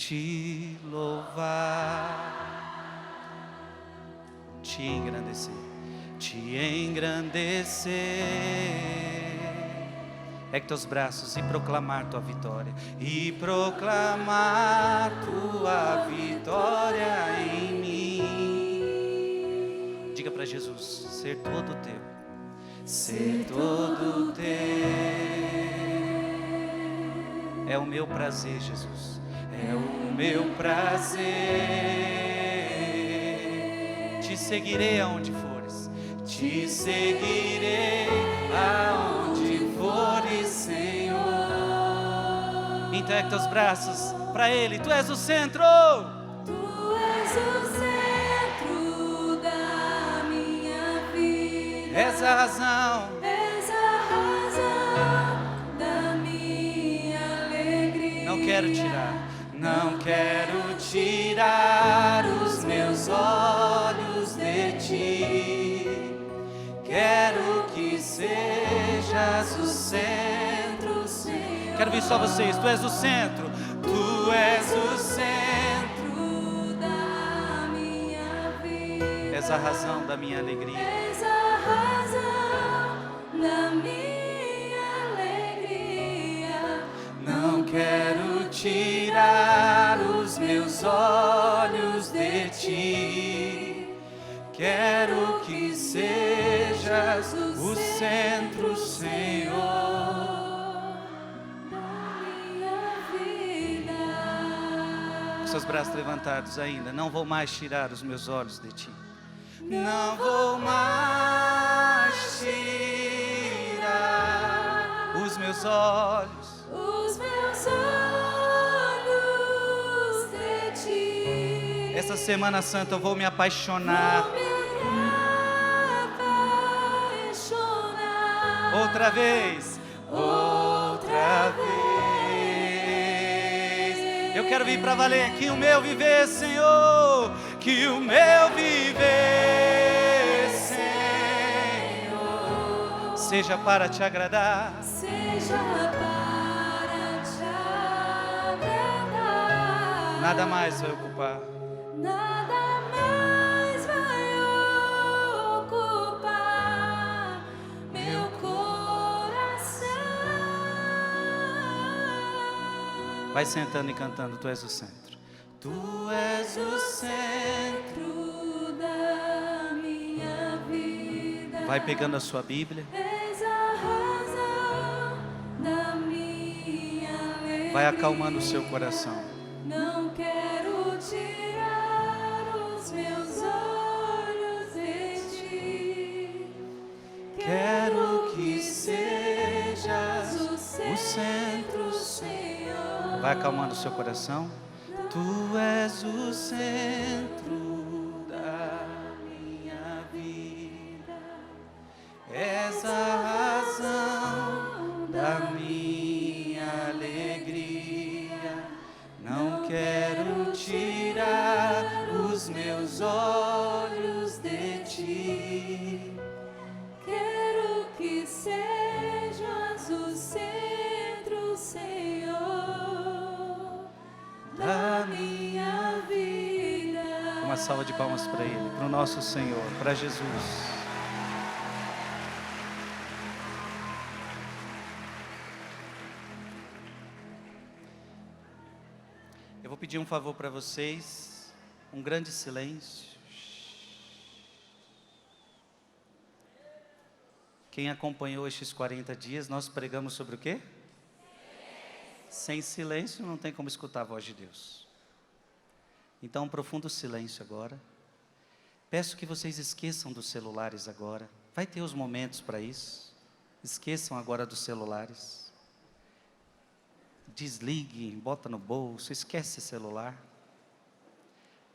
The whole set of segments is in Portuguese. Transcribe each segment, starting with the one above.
te louvar, te engrandecer, te engrandecer. Ergue teus braços e proclamar tua vitória, e proclamar tua vitória em mim. Diga para Jesus: ser todo teu, ser todo teu. É o meu prazer, Jesus, é o meu prazer. Te seguirei aonde fores, te seguirei aonde fores, Senhor. Então ergue teus braços para Ele. Tu és o centro. Tu és o centro da minha vida. És a razão. És a razão da minha alegria. Não quero tirar, não quero tirar os meus olhos de ti. Quero que sejas o centro, Senhor. Quero ver só vocês. Tu és o centro. Tu és o centro da minha vida. És a razão da minha alegria. És a razão da minha alegria. Não quero tirar os meus olhos de ti. Quero que sejas o centro, Senhor, da minha vida. Com seus braços levantados ainda. Não vou mais tirar os meus olhos de ti. Não vou mais tirar os meus olhos. Os meus olhos de ti. Essa Semana Santa eu vou me apaixonar Vou me apaixonar outra vez, outra vez. Eu quero vir para valer. Que o meu viver, Senhor, que o meu viver, Senhor, seja para te agradar. seja para te agradar. Nada mais vai ocupar. Nada mais vai ocupar meu coração. Vai sentando e cantando. Tu és o centro. Tu és o centro. Da minha vida. Vai pegando a sua Bíblia. És a razão da minha alegria. Vai acalmando o seu coração. Não quero tirar os meus olhos de ti. Quero que sejas o o centro, Senhor. Vai acalmando o seu coração. Tu és o centro da minha vida. És a razão da minha alegria. Não quero tirar os meus olhos de ti. Quero que sejas o centro, Senhor, da minha vida. Uma salva de palmas para Ele, para o nosso Senhor, para Jesus. Eu vou pedir um favor para vocês, um grande silêncio. Quem acompanhou estes 40 dias, nós pregamos sobre o quê? Sem silêncio não tem como escutar a voz de Deus. Então, um profundo silêncio agora. Peço que vocês esqueçam dos celulares agora. Vai ter os momentos para isso. Esqueçam agora dos celulares. Desligue, bota no bolso, esquece esse celular.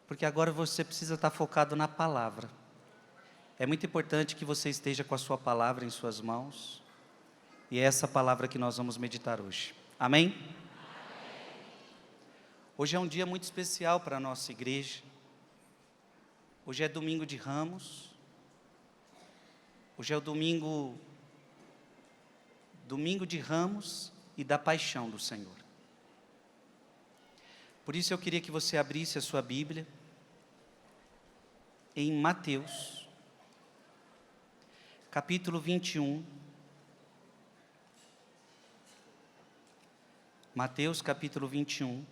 Porque agora você precisa estar focado na palavra. É muito importante que você esteja com a sua palavra em suas mãos. E é essa palavra que nós vamos meditar hoje. Amém? Amém. Hoje é um dia muito especial para a nossa igreja. Hoje é domingo de Ramos. Hoje é o domingo de Ramos e da paixão do Senhor. Por isso eu queria que você abrisse a sua Bíblia em Mateus, capítulo 21. Mateus, capítulo 21.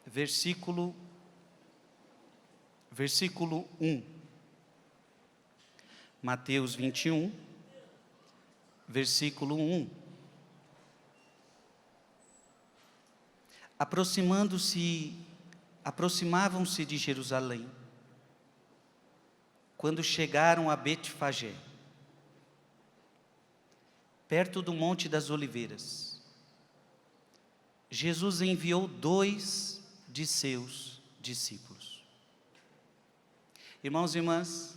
Versículo 1. Mateus 21, versículo 1. Aproximavam-se de Jerusalém, quando chegaram a Betfagé, perto do Monte das Oliveiras. Jesus enviou 2 de seus discípulos. Irmãos e irmãs,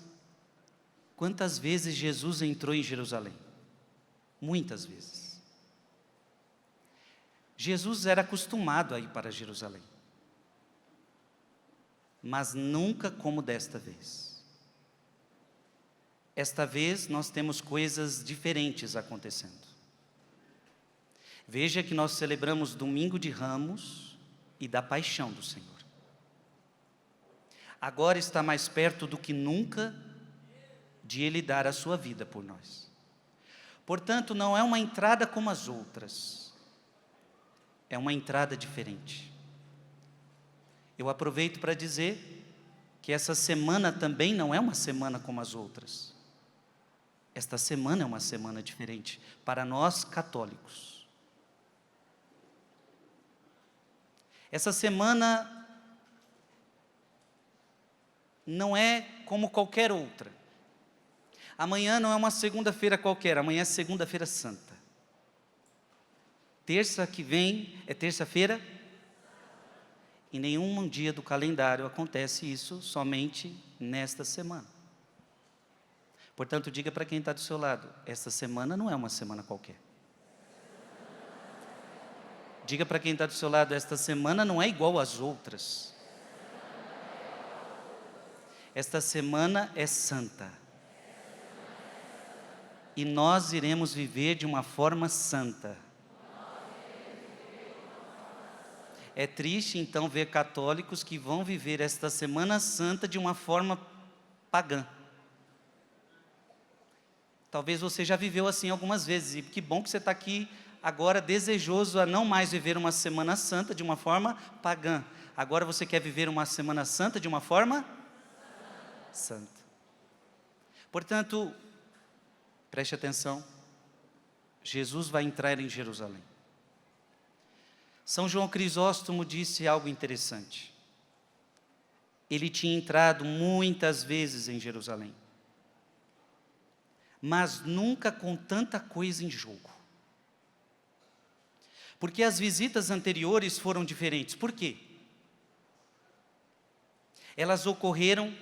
quantas vezes Jesus entrou em Jerusalém? Muitas vezes. Jesus era acostumado a ir para Jerusalém, mas nunca como desta vez. Esta vez nós temos coisas diferentes acontecendo. Veja que nós celebramos Domingo de Ramos e da Paixão do Senhor. Agora está mais perto do que nunca de Ele dar a sua vida por nós. Portanto, não é uma entrada como as outras. É uma entrada diferente. Eu aproveito para dizer que essa semana também não é uma semana como as outras. Esta semana é uma semana diferente para nós católicos. Essa semana não é como qualquer outra. Amanhã não é uma segunda-feira qualquer, amanhã é segunda-feira santa. Terça que vem é terça-feira. Em nenhum dia do calendário acontece isso, somente nesta semana. Portanto, diga para quem está do seu lado, esta semana não é uma semana qualquer. Diga para quem está do seu lado, esta semana não é igual às outras. Esta semana é santa. E nós iremos viver de uma forma santa. É triste então ver católicos que vão viver esta Semana Santa de uma forma pagã. Talvez você já viveu assim algumas vezes, e que bom que você está aqui agora desejoso a não mais viver uma Semana Santa de uma forma pagã. Agora você quer viver uma Semana Santa de uma forma santa. Portanto, preste atenção, Jesus vai entrar em Jerusalém. São João Crisóstomo disse algo interessante. Ele tinha entrado muitas vezes em Jerusalém, mas nunca com tanta coisa em jogo. Porque as visitas anteriores foram diferentes. Por quê? Elas ocorreram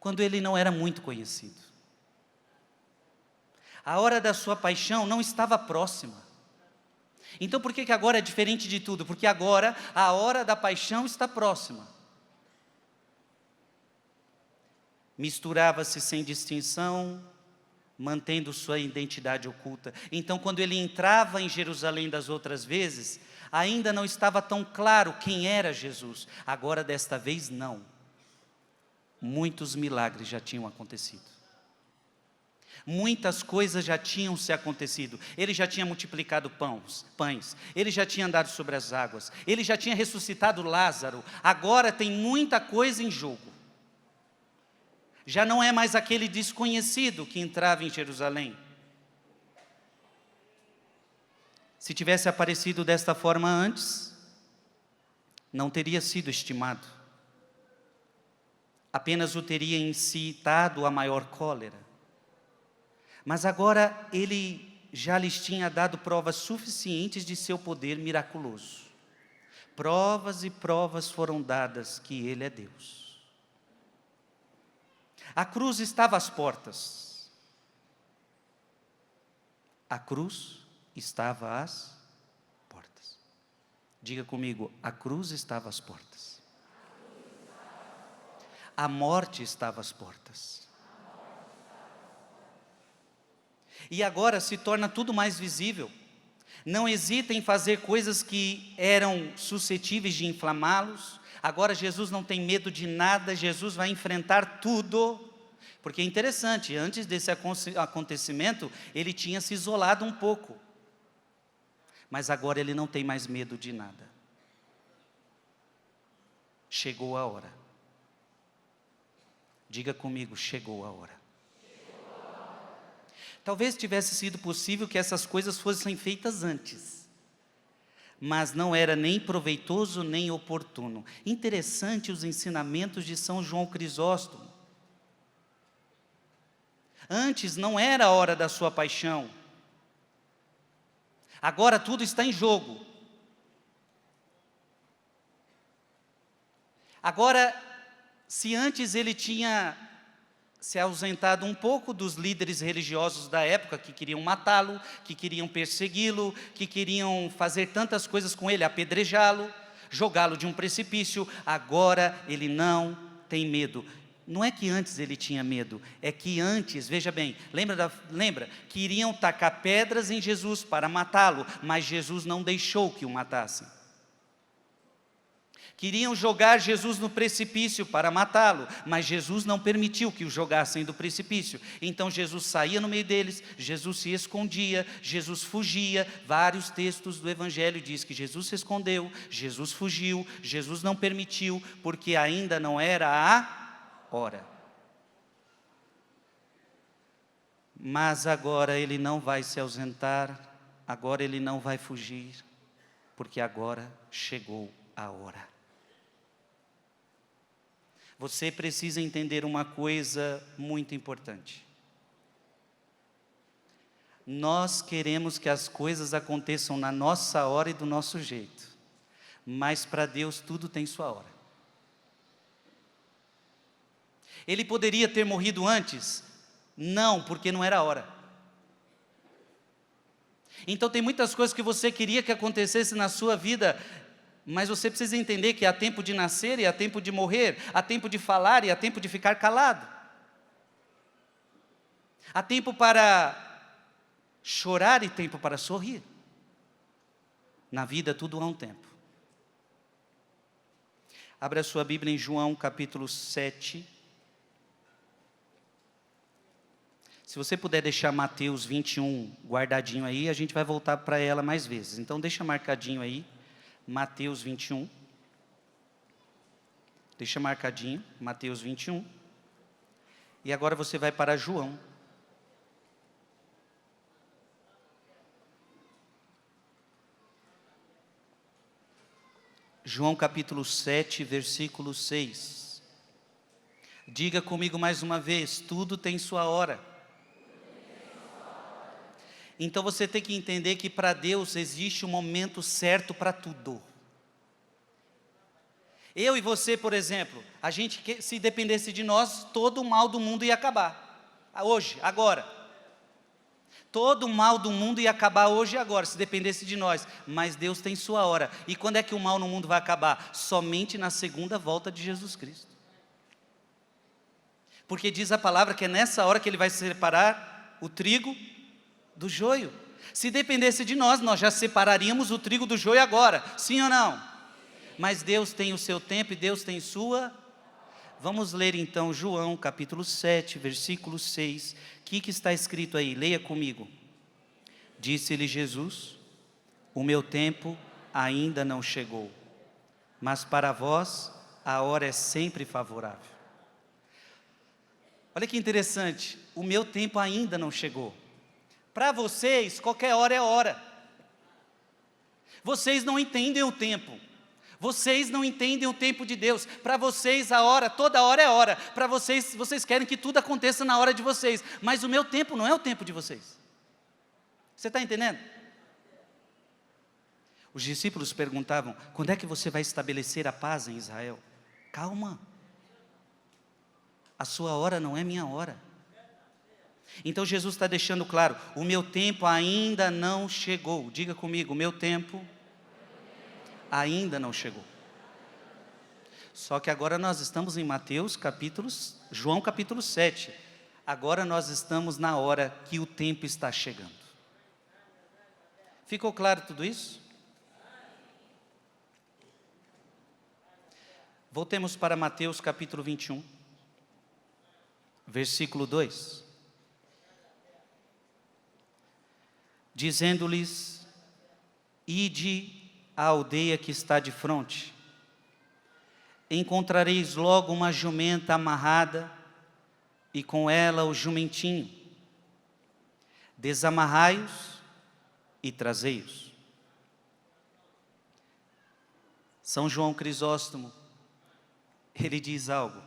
quando ele não era muito conhecido. A hora da sua paixão não estava próxima. Então por que agora é diferente de tudo? Porque agora a hora da paixão está próxima. Misturava-se sem distinção, mantendo sua identidade oculta. Então quando ele entrava em Jerusalém das outras vezes, ainda não estava tão claro quem era Jesus. Agora desta vez não. Muitos milagres já tinham acontecido. Muitas coisas já tinham se acontecido. Ele já tinha multiplicado pães. Ele já tinha andado sobre as águas. Ele já tinha ressuscitado Lázaro. Agora tem muita coisa em jogo. Já não é mais aquele desconhecido que entrava em Jerusalém. Se tivesse aparecido desta forma antes, não teria sido estimado. Apenas o teria incitado a maior cólera. Mas agora ele já lhes tinha dado provas suficientes de seu poder miraculoso. Provas e provas foram dadas que ele é Deus. A cruz estava às portas. A cruz estava às portas. Diga comigo, a cruz estava às portas. A morte estava às portas. E agora se torna tudo mais visível. Não hesita em fazer coisas que eram suscetíveis de inflamá-los. Agora Jesus não tem medo de nada, Jesus vai enfrentar tudo. Porque é interessante, antes desse acontecimento, ele tinha se isolado um pouco. Mas agora ele não tem mais medo de nada. Chegou a hora. Diga comigo, chegou a hora. Talvez tivesse sido possível que essas coisas fossem feitas antes, mas não era nem proveitoso nem oportuno. Interessante os ensinamentos de São João Crisóstomo. Antes não era a hora da sua paixão, agora tudo está em jogo. Agora, se antes ele tinha se ausentado um pouco dos líderes religiosos da época, que queriam matá-lo, que queriam persegui-lo, que queriam fazer tantas coisas com ele, apedrejá-lo, jogá-lo de um precipício, agora ele não tem medo. Não é que antes ele tinha medo, é que antes, veja bem, lembra que iriam tacar pedras em Jesus para matá-lo, mas Jesus não deixou que o matassem. Queriam jogar Jesus no precipício para matá-lo, mas Jesus não permitiu que o jogassem do precipício. Então Jesus saía no meio deles, Jesus se escondia, Jesus fugia. Vários textos do Evangelho diz que Jesus se escondeu, Jesus fugiu, Jesus não permitiu, porque ainda não era a hora. Mas agora ele não vai se ausentar, agora ele não vai fugir, porque agora chegou a hora. Você precisa entender uma coisa muito importante. Nós queremos que as coisas aconteçam na nossa hora e do nosso jeito, mas para Deus tudo tem sua hora. Ele poderia ter morrido antes? Não, porque não era a hora. Então tem muitas coisas que você queria que acontecesse na sua vida, mas você precisa entender que há tempo de nascer e há tempo de morrer, há tempo de falar e há tempo de ficar calado. Há tempo para chorar e tempo para sorrir. Na vida tudo há um tempo. Abra a sua Bíblia em João capítulo 7. Se você puder deixar Mateus 21 guardadinho aí, a gente vai voltar para ela mais vezes. Então deixa marcadinho aí. Mateus 21, deixa marcadinho, Mateus 21, e agora você vai para João. João capítulo 7, versículo 6. Diga comigo mais uma vez, tudo tem sua hora. Então você tem que entender que para Deus existe um momento certo para tudo. Eu e você, por exemplo, a gente, se dependesse de nós, todo o mal do mundo ia acabar. Hoje, agora. Todo o mal do mundo ia acabar hoje e agora, se dependesse de nós. Mas Deus tem sua hora. E quando é que o mal no mundo vai acabar? Somente na segunda volta de Jesus Cristo. Porque diz a palavra que é nessa hora que Ele vai separar o trigo do joio. Se dependesse de nós, nós já separaríamos o trigo do joio agora, sim ou não? Mas Deus tem o seu tempo e Deus tem sua. Vamos ler então João capítulo 7, versículo 6. O que está escrito aí? Leia comigo. Disse-lhe Jesus: o meu tempo ainda não chegou, mas para vós a hora é sempre favorável. Olha que interessante, o meu tempo ainda não chegou. Para vocês, qualquer hora é hora. Vocês não entendem o tempo. Vocês não entendem o tempo de Deus. Para vocês, a hora, toda hora é hora. Para vocês, vocês querem que tudo aconteça na hora de vocês. Mas o meu tempo não é o tempo de vocês. Você está entendendo? Os discípulos perguntavam: quando é que você vai estabelecer a paz em Israel? Calma. A sua hora não é minha hora. Então Jesus está deixando claro, o meu tempo ainda não chegou. Diga comigo, o meu tempo ainda não chegou. Só que agora nós estamos em João capítulo 7. Agora nós estamos na hora que o tempo está chegando. Ficou claro tudo isso? Voltemos para Mateus capítulo 21, versículo 2. Dizendo-lhes: ide à aldeia que está de fronte, encontrareis logo uma jumenta amarrada, e com ela o jumentinho. Desamarrai-os e trazei-os. São João Crisóstomo, ele diz algo.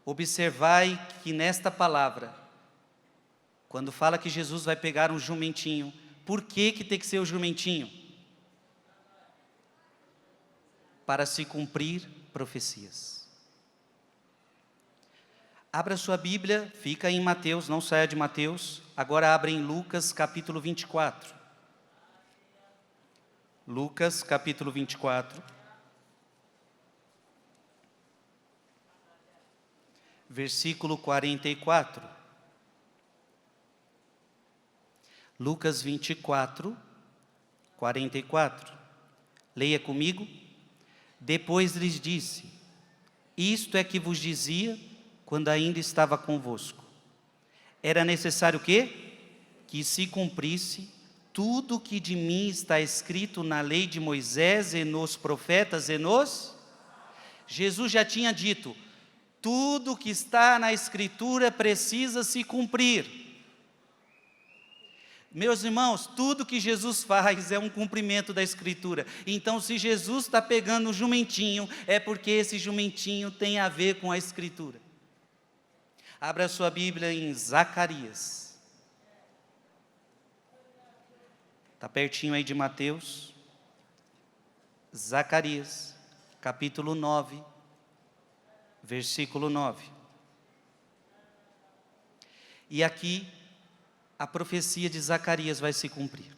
Observai que nesta palavra, quando fala que Jesus vai pegar um jumentinho, por que tem que ser o jumentinho? Para se cumprir profecias. Abra sua Bíblia, fica em Mateus, não saia de Mateus. Agora abra em Lucas capítulo 24. Lucas capítulo 24. Versículo 44. Lucas 24, 44. Leia comigo. Depois lhes disse: isto é que vos dizia quando ainda estava convosco. Era necessário o quê? Que se cumprisse tudo o que de mim está escrito na lei de Moisés e nos profetas e nos... Jesus já tinha dito, tudo que está na Escritura precisa se cumprir. Meus irmãos, tudo que Jesus faz é um cumprimento da Escritura. Então, se Jesus está pegando um jumentinho, é porque esse jumentinho tem a ver com a Escritura. Abra sua Bíblia em Zacarias. Está pertinho aí de Mateus. Zacarias, capítulo 9, versículo 9. E aqui, a profecia de Zacarias vai se cumprir.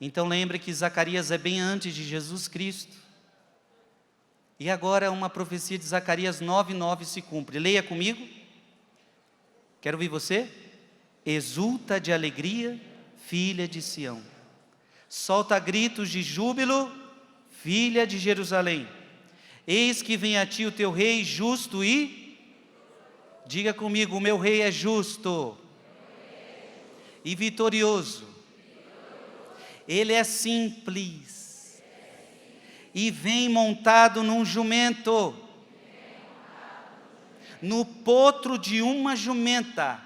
Então lembre que Zacarias é bem antes de Jesus Cristo. E agora uma profecia de Zacarias 9:9 se cumpre. Leia comigo. Quero ouvir você. Exulta de alegria, filha de Sião. Solta gritos de júbilo, filha de Jerusalém. Eis que vem a ti o teu rei justo e... Diga comigo, o meu rei é justo e vitorioso. Ele é simples e vem montado num jumento, no potro de uma jumenta.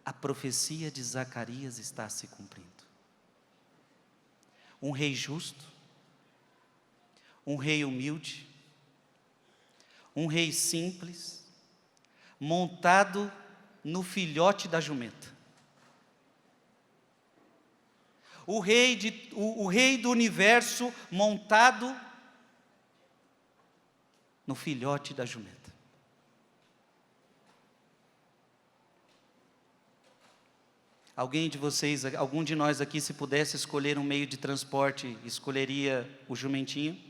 A profecia de Zacarias está se cumprindo. Um rei justo, um rei humilde, um rei simples, montado no filhote da jumenta. O rei do universo montado no filhote da jumenta. Alguém de vocês, algum de nós aqui, se pudesse escolher um meio de transporte, escolheria o jumentinho?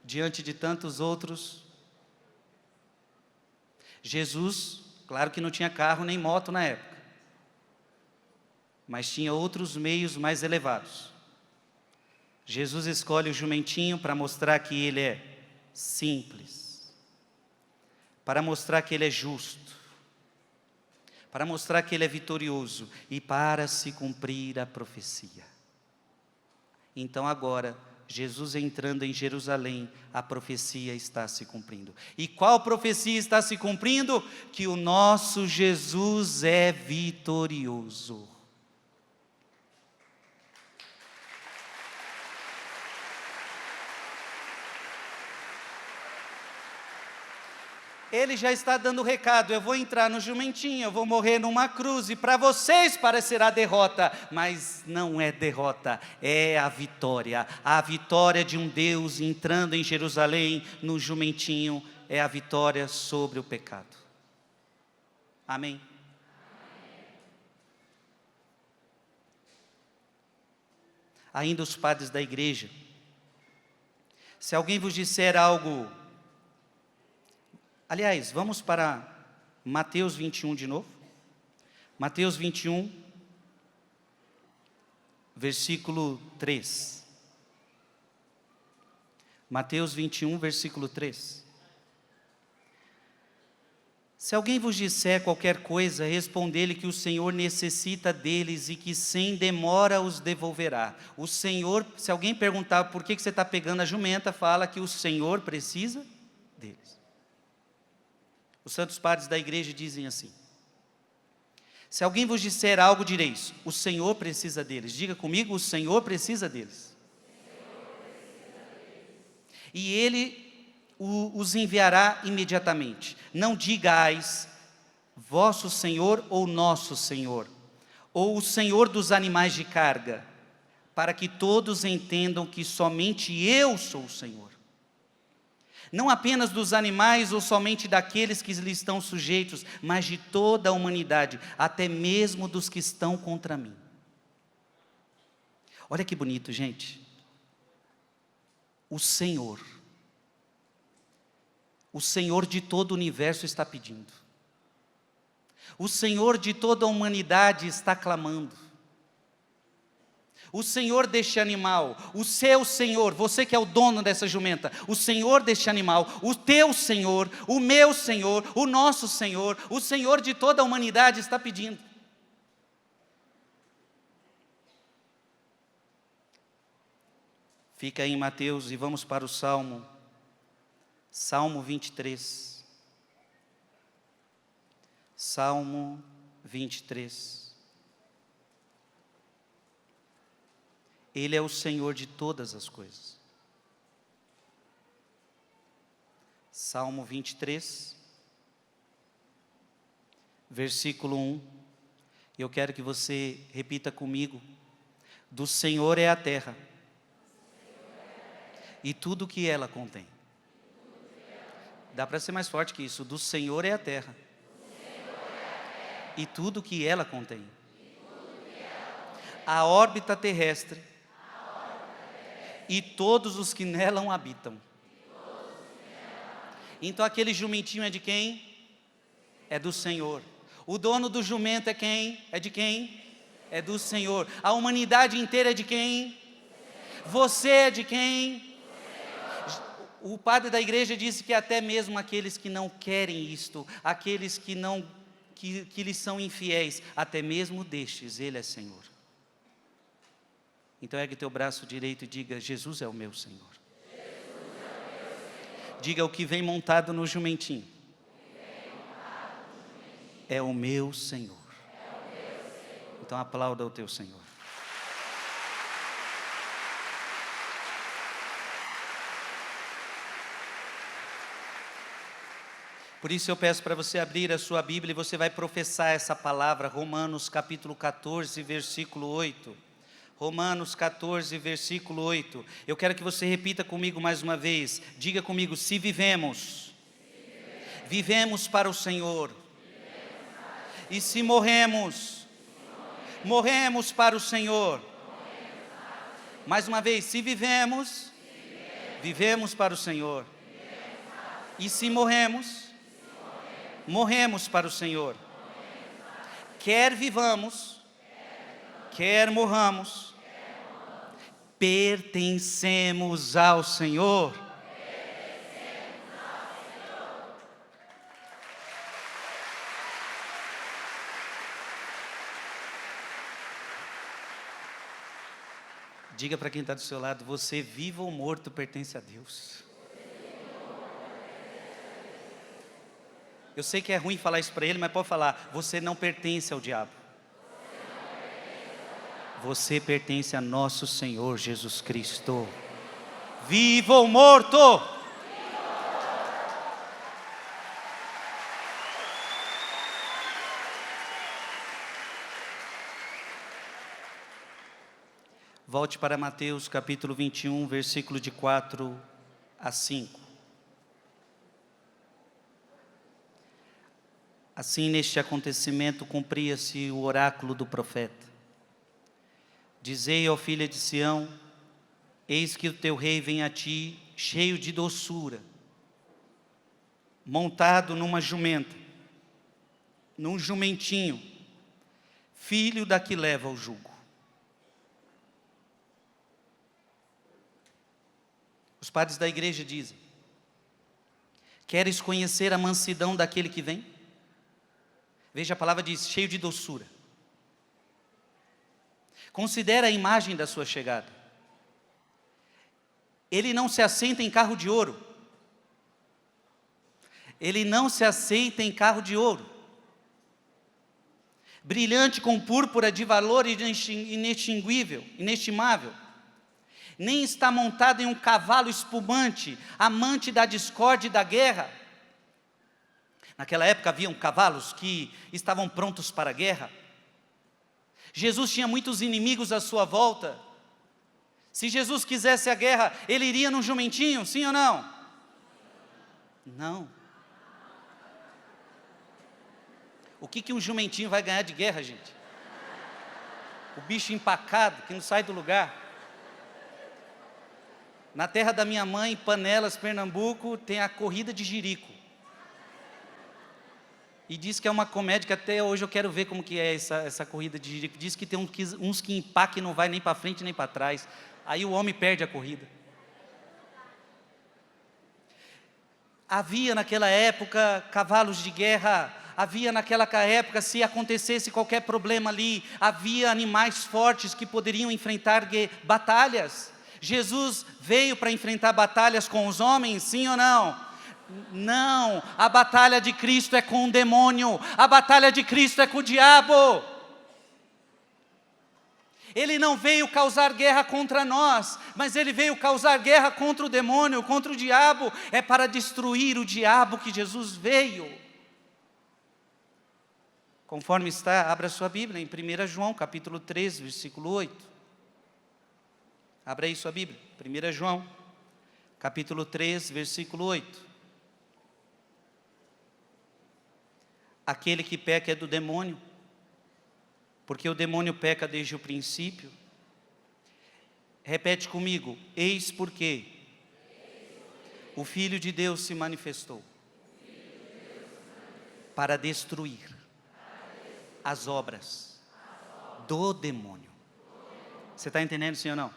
Diante de tantos outros. Jesus, claro que não tinha carro nem moto na época, mas tinha outros meios mais elevados. Jesus escolhe o jumentinho para mostrar que ele é simples, para mostrar que ele é justo, para mostrar que ele é vitorioso e para se cumprir a profecia. Então agora, Jesus entrando em Jerusalém, a profecia está se cumprindo. E qual profecia está se cumprindo? Que o nosso Jesus é vitorioso. Ele já está dando o recado, eu vou entrar no jumentinho, eu vou morrer numa cruz, e para vocês parecerá derrota, mas não é derrota, é a vitória de um Deus entrando em Jerusalém, no jumentinho, é a vitória sobre o pecado. Amém? Ainda os padres da igreja, se alguém vos disser algo Aliás, vamos para Mateus 21 de novo. Mateus 21, versículo 3. Mateus 21, versículo 3. Se alguém vos disser qualquer coisa, respondei-lhe que o Senhor necessita deles e que sem demora os devolverá. O Senhor, se alguém perguntar por que você está pegando a jumenta, fala que o Senhor precisa deles. Os santos padres da igreja dizem assim: se alguém vos disser algo, direis, o Senhor precisa deles. Diga comigo, o Senhor precisa deles. E Ele os enviará imediatamente. Não digais, vosso Senhor ou nosso Senhor, ou o Senhor dos animais de carga, para que todos entendam que somente eu sou o Senhor. Não apenas dos animais ou somente daqueles que lhe estão sujeitos, mas de toda a humanidade, até mesmo dos que estão contra mim. Olha que bonito, gente. O Senhor de todo o universo está pedindo. O Senhor de toda a humanidade está clamando. O Senhor deste animal, o seu Senhor, você que é o dono dessa jumenta, o Senhor deste animal, o teu Senhor, o meu Senhor, o nosso Senhor, o Senhor de toda a humanidade está pedindo. Fica aí em Mateus e vamos para o Salmo 23. Salmo 23. Ele é o Senhor de todas as coisas. Salmo 23, versículo 1. Eu quero que você repita comigo: do Senhor é a terra, e tudo que ela contém. Dá para ser mais forte que isso. Do Senhor é a terra, e tudo que ela contém. A órbita terrestre e todos os que nela habitam. Então aquele jumentinho é de quem? É do Senhor. O dono do jumento é quem? É de quem? É do Senhor. A humanidade inteira é de quem? Você é de quem? O padre da igreja disse que até mesmo aqueles que não querem isto, aqueles que lhes são infiéis, até mesmo destes, Ele é Senhor. Então ergue teu braço direito e diga: Jesus é o meu Senhor. Diga: o que vem montado no jumentinho é o meu Senhor. Então aplauda o teu Senhor. Por isso eu peço para você abrir a sua Bíblia e você vai professar essa palavra, Romanos capítulo 14, versículo 8. Romanos 14, versículo 8. Eu quero que você repita comigo mais uma vez. Diga comigo: se vivemos, vivemos para o Senhor. E se morremos, morremos para o Senhor. Mais uma vez: se vivemos, vivemos para o Senhor. E se morremos, morremos para o Senhor. Quer vivamos, quer morramos, pertencemos ao Senhor. Diga para quem está do seu lado: você, vivo ou morto, pertence a Deus. Eu sei que é ruim falar isso para ele, mas pode falar: você não pertence ao diabo. Você pertence a nosso Senhor Jesus Cristo. Vivo ou morto? Volte para Mateus capítulo 21, versículo de 4 a 5. Assim, neste acontecimento, cumpria-se o oráculo do profeta: dizei, ó filha de Sião, eis que o teu rei vem a ti, cheio de doçura, montado numa jumenta, num jumentinho, filho da que leva o jugo. Os padres da igreja dizem: queres conhecer a mansidão daquele que vem? Veja, a palavra diz, cheio de doçura. Considera a imagem da sua chegada. Ele não se assenta em carro de ouro. Ele não se aceita em carro de ouro, brilhante com púrpura de valor inextinguível, inestimável. Nem está montado em um cavalo espumante, amante da discórdia e da guerra. Naquela época haviam cavalos que estavam prontos para a guerra. Jesus tinha muitos inimigos à sua volta. Se Jesus quisesse a guerra, ele iria num jumentinho, sim ou não? Não. O que um jumentinho vai ganhar de guerra, gente? O bicho empacado, que não sai do lugar. Na terra da minha mãe, Panelas, Pernambuco, tem a corrida de jirico. E diz que é uma comédia que até hoje eu quero ver como que é essa corrida de jirico. Diz que tem uns que empacam e não vai nem para frente nem para trás. Aí o homem perde a corrida. Havia naquela época cavalos de guerra. Havia naquela época, se acontecesse qualquer problema ali, havia animais fortes que poderiam enfrentar batalhas. Jesus veio para enfrentar batalhas com os homens, sim ou não? Não, a batalha de Cristo é com o demônio, a batalha de Cristo é com o diabo. Ele não veio causar guerra contra nós, mas ele veio causar guerra contra o demônio, contra o diabo. É para destruir o diabo que Jesus veio. Conforme está, abra sua Bíblia em 1 João, capítulo 3, versículo 8. Abra aí sua Bíblia, 1 João, capítulo 3, versículo 8. Aquele que peca é do demônio, porque o demônio peca desde o princípio. Repete comigo: eis porque o Filho de Deus se manifestou para destruir as obras do demônio. Você está entendendo, sim ou não?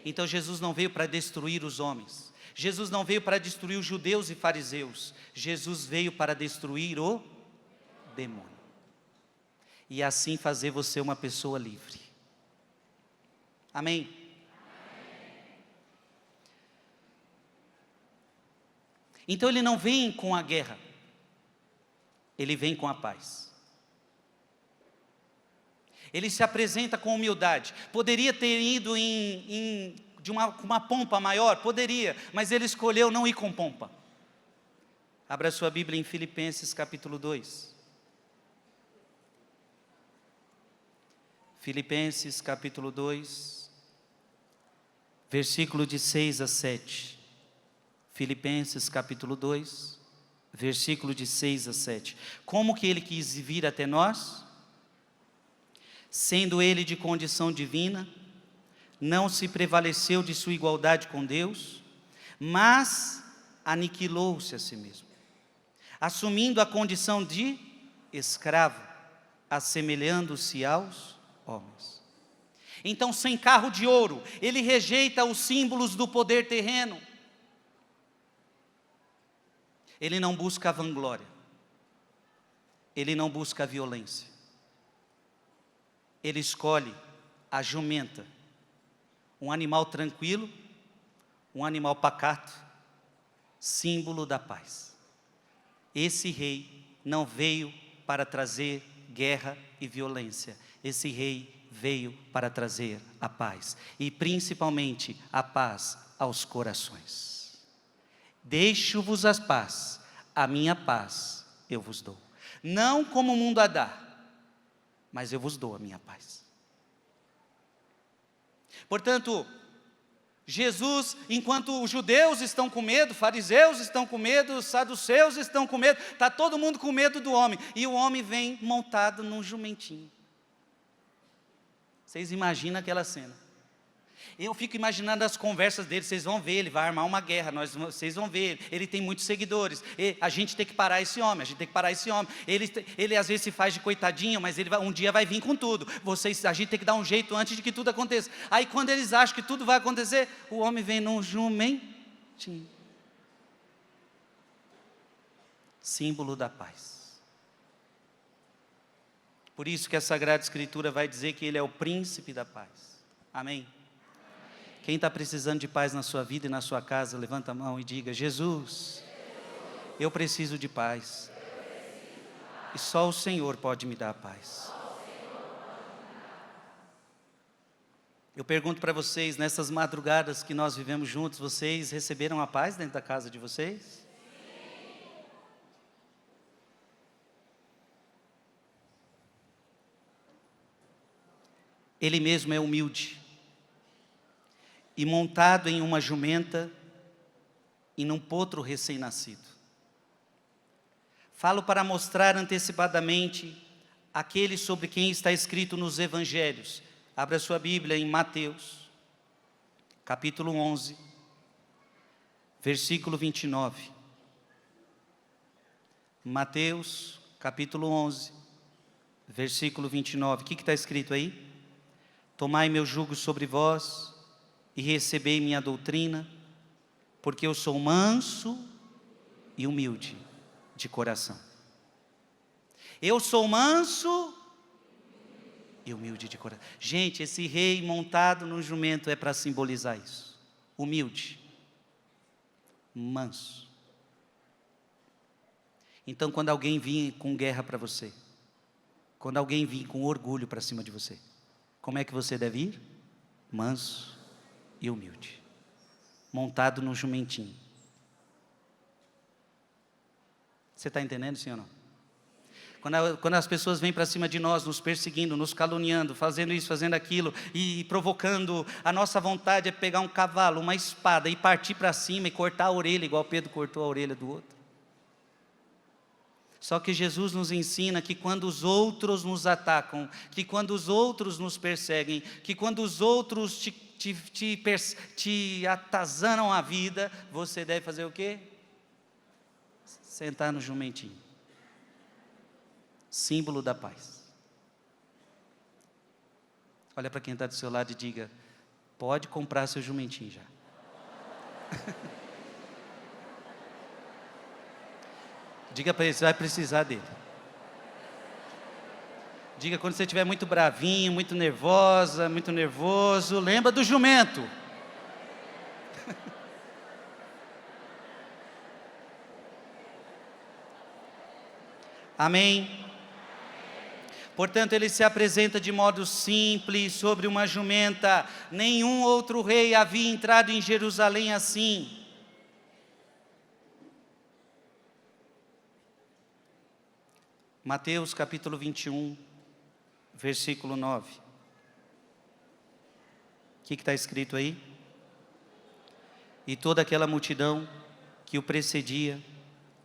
Então Jesus não veio para destruir os homens. Jesus não veio para destruir os judeus e fariseus. Jesus veio para destruir o demônio. E assim fazer você uma pessoa livre. Amém? Então ele não vem com a guerra. Ele vem com a paz. Ele se apresenta com humildade. Poderia ter ido com uma pompa maior? Poderia, mas ele escolheu não ir com pompa. Abra sua Bíblia em Filipenses capítulo 2. Filipenses capítulo 2, versículo de 6 a 7. Filipenses capítulo 2, versículo de 6 a 7. Como que ele quis vir até nós? Sendo ele de condição divina, não se prevaleceu de sua igualdade com Deus, mas aniquilou-se a si mesmo, assumindo a condição de escravo, assemelhando-se aos homens. Então, sem carro de ouro, ele rejeita os símbolos do poder terreno. Ele não busca a vanglória, ele não busca a violência. Ele escolhe a jumenta, um animal tranquilo, um animal pacato, símbolo da paz. Esse rei não veio para trazer guerra e violência. Esse rei veio para trazer a paz, e principalmente a paz aos corações. Deixo-vos a paz, a minha paz eu vos dou. Não como o mundo a dá, mas eu vos dou a minha paz. Portanto, Jesus, enquanto os judeus estão com medo, fariseus estão com medo, saduceus estão com medo, está todo mundo com medo do homem, e o homem vem montado num jumentinho. Vocês imaginam aquela cena? Eu fico imaginando as conversas dele, vocês vão ver, ele vai armar uma guerra, vocês vão ver, ele tem muitos seguidores, a gente tem que parar esse homem, a gente tem que parar esse homem, ele às vezes se faz de coitadinho, mas um dia vai vir com tudo, a gente tem que dar um jeito antes de que tudo aconteça. Aí quando eles acham que tudo vai acontecer, o homem vem num jumentinho, símbolo da paz. Por isso que a Sagrada Escritura vai dizer que ele é o príncipe da paz. Amém? Quem está precisando de paz na sua vida e na sua casa, levanta a mão e diga: Jesus, eu preciso de paz. E só o Senhor pode me dar a paz. Eu pergunto para vocês, nessas madrugadas que nós vivemos juntos, vocês receberam a paz dentro da casa de vocês? Ele mesmo é humilde. E montado em uma jumenta e num potro recém-nascido. Falo para mostrar antecipadamente aquele sobre quem está escrito nos Evangelhos. Abra sua Bíblia em Mateus, capítulo 11, versículo 29. Mateus, capítulo 11, versículo 29. O que está escrito aí? Tomai meu jugo sobre vós e recebei minha doutrina, porque eu sou manso e humilde de coração. Eu sou manso e humilde de coração. Gente, esse rei montado no jumento é para simbolizar isso. Humilde, manso. Então, quando alguém vir com guerra para você, quando alguém vir com orgulho para cima de você, como é que você deve ir? Manso e humilde, montado num jumentinho. Você está entendendo, sim ou não? Quando as pessoas vêm para cima de nós, nos perseguindo, nos caluniando, fazendo isso, fazendo aquilo, e provocando, a nossa vontade é pegar um cavalo, uma espada, e partir para cima e cortar a orelha, igual Pedro cortou a orelha do outro. Só que Jesus nos ensina que quando os outros nos atacam, que quando os outros nos perseguem, que quando os outros te atazanam a vida, você deve fazer o quê? Sentar no jumentinho. Símbolo da paz. Olha para quem está do seu lado e diga: pode comprar seu jumentinho já. Diga para ele, você vai precisar dele. Diga, quando você estiver muito bravinho, muito nervosa, muito nervoso, lembra do jumento. Amém? Portanto, ele se apresenta de modo simples sobre uma jumenta. Nenhum outro rei havia entrado em Jerusalém assim. Mateus capítulo 21, versículo 9. O que está escrito aí? E toda aquela multidão que o precedia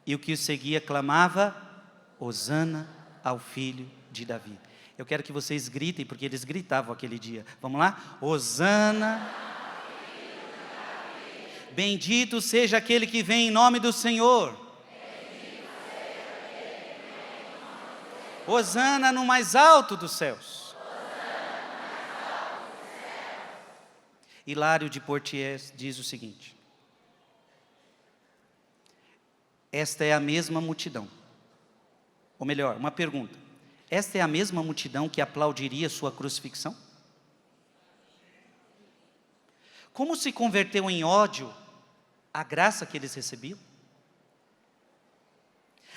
e o que o seguia clamava: Hosana ao filho de Davi. Eu quero que vocês gritem, porque eles gritavam aquele dia. Vamos lá? Hosana. Bendito seja aquele que vem em nome do Senhor. Hosana no mais alto dos céus. Hilário de Poitiers diz o seguinte: esta é a mesma multidão. Ou melhor, uma pergunta: esta é a mesma multidão que aplaudiria sua crucifixão? Como se converteu em ódio a graça que eles recebiam?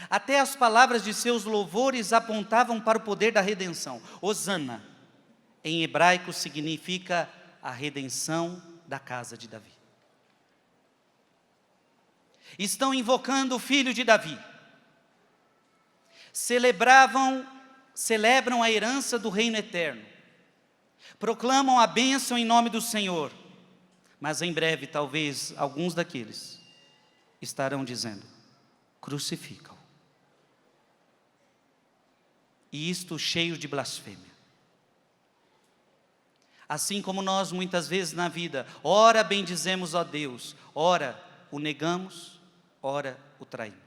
Até as palavras de seus louvores apontavam para o poder da redenção. Hosana, em hebraico, significa a redenção da casa de Davi. Estão invocando o filho de Davi. Celebram a herança do reino eterno. Proclamam a bênção em nome do Senhor. Mas em breve, talvez, alguns daqueles estarão dizendo: crucificam. E isto cheio de blasfêmia. Assim como nós muitas vezes na vida, ora bendizemos a Deus, ora o negamos, ora o traímos.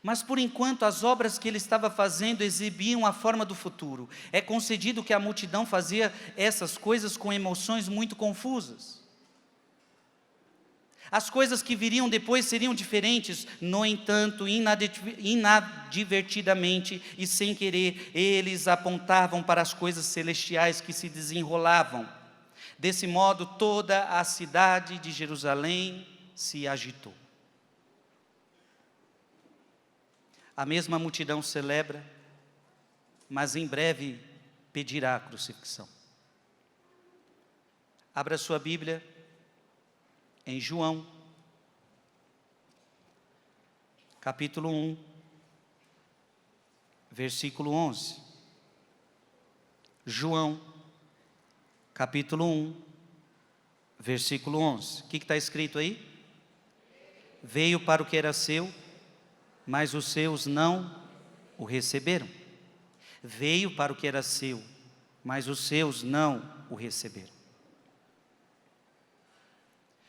Mas por enquanto as obras que ele estava fazendo exibiam a forma do futuro. É concedido que a multidão fazia essas coisas com emoções muito confusas. As coisas que viriam depois seriam diferentes, no entanto, inadvertidamente e sem querer, eles apontavam para as coisas celestiais que se desenrolavam. Desse modo, toda a cidade de Jerusalém se agitou. A mesma multidão celebra, mas em breve pedirá a crucifixão. Abra sua Bíblia em João, capítulo 1, versículo 11. João, capítulo 1, versículo 11. O que está escrito aí? Veio para o que era seu, mas os seus não o receberam. Veio para o que era seu, mas os seus não o receberam.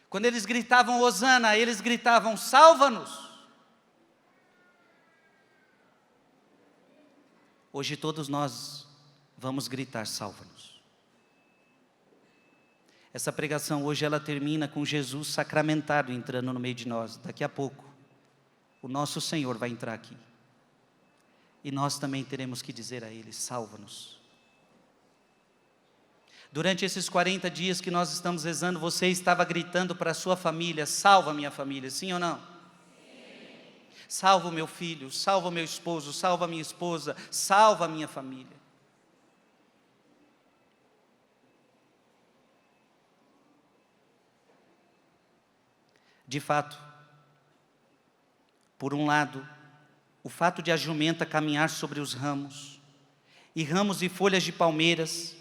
Quando eles gritavam Hosana, eles gritavam salva-nos. Hoje todos nós vamos gritar salva-nos. Essa pregação hoje ela termina com Jesus sacramentado entrando no meio de nós. Daqui a pouco o nosso Senhor vai entrar aqui. E nós também teremos que dizer a Ele, salva-nos. Durante esses 40 dias que nós estamos rezando, você estava gritando para a sua família, salva minha família, sim ou não? Sim. Salva o meu filho, salva o meu esposo, salva a minha esposa, salva a minha família. De fato, por um lado, o fato de a jumenta caminhar sobre os ramos, e ramos e folhas de palmeiras,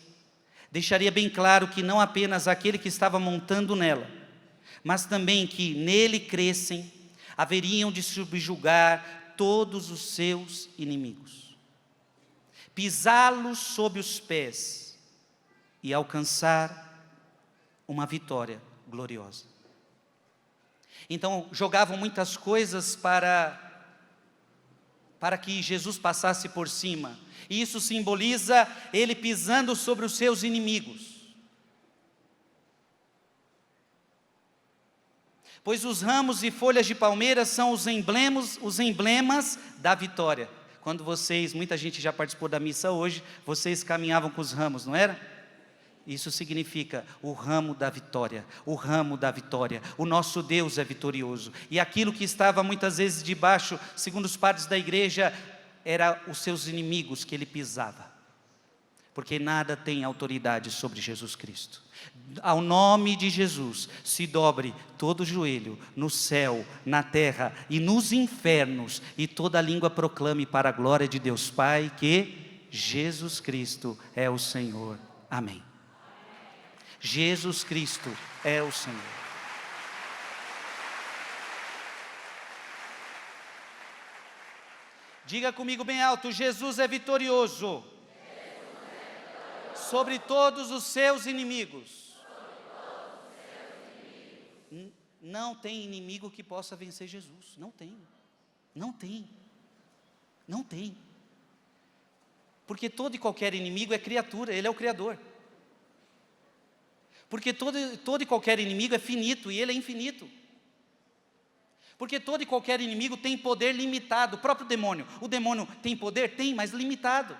deixaria bem claro que não apenas aquele que estava montando nela, mas também que nele crescem, haveriam de subjugar todos os seus inimigos, pisá-los sob os pés e alcançar uma vitória gloriosa. Então jogavam muitas coisas para que Jesus passasse por cima. E isso simboliza ele pisando sobre os seus inimigos. Pois os ramos e folhas de palmeiras são os emblemas da vitória. Quando muita gente já participou da missa hoje, vocês caminhavam com os ramos, não era? Isso significa o ramo da vitória, o ramo da vitória. O nosso Deus é vitorioso. E aquilo que estava muitas vezes debaixo, segundo os padres da igreja, era os seus inimigos que ele pisava. Porque nada tem autoridade sobre Jesus Cristo. Ao nome de Jesus, se dobre todo joelho, no céu, na terra e nos infernos, e toda língua proclame para a glória de Deus Pai, que Jesus Cristo é o Senhor. Amém. Jesus Cristo é o Senhor. Diga comigo bem alto, Jesus é vitorioso, sobre todos os seus inimigos. Não tem inimigo que possa vencer Jesus, não tem, não tem, não tem. Porque todo e qualquer inimigo é criatura, ele é o Criador. Porque todo e qualquer inimigo é finito e ele é infinito. Porque todo e qualquer inimigo tem poder limitado, o próprio demônio. O demônio tem poder? Tem, mas limitado.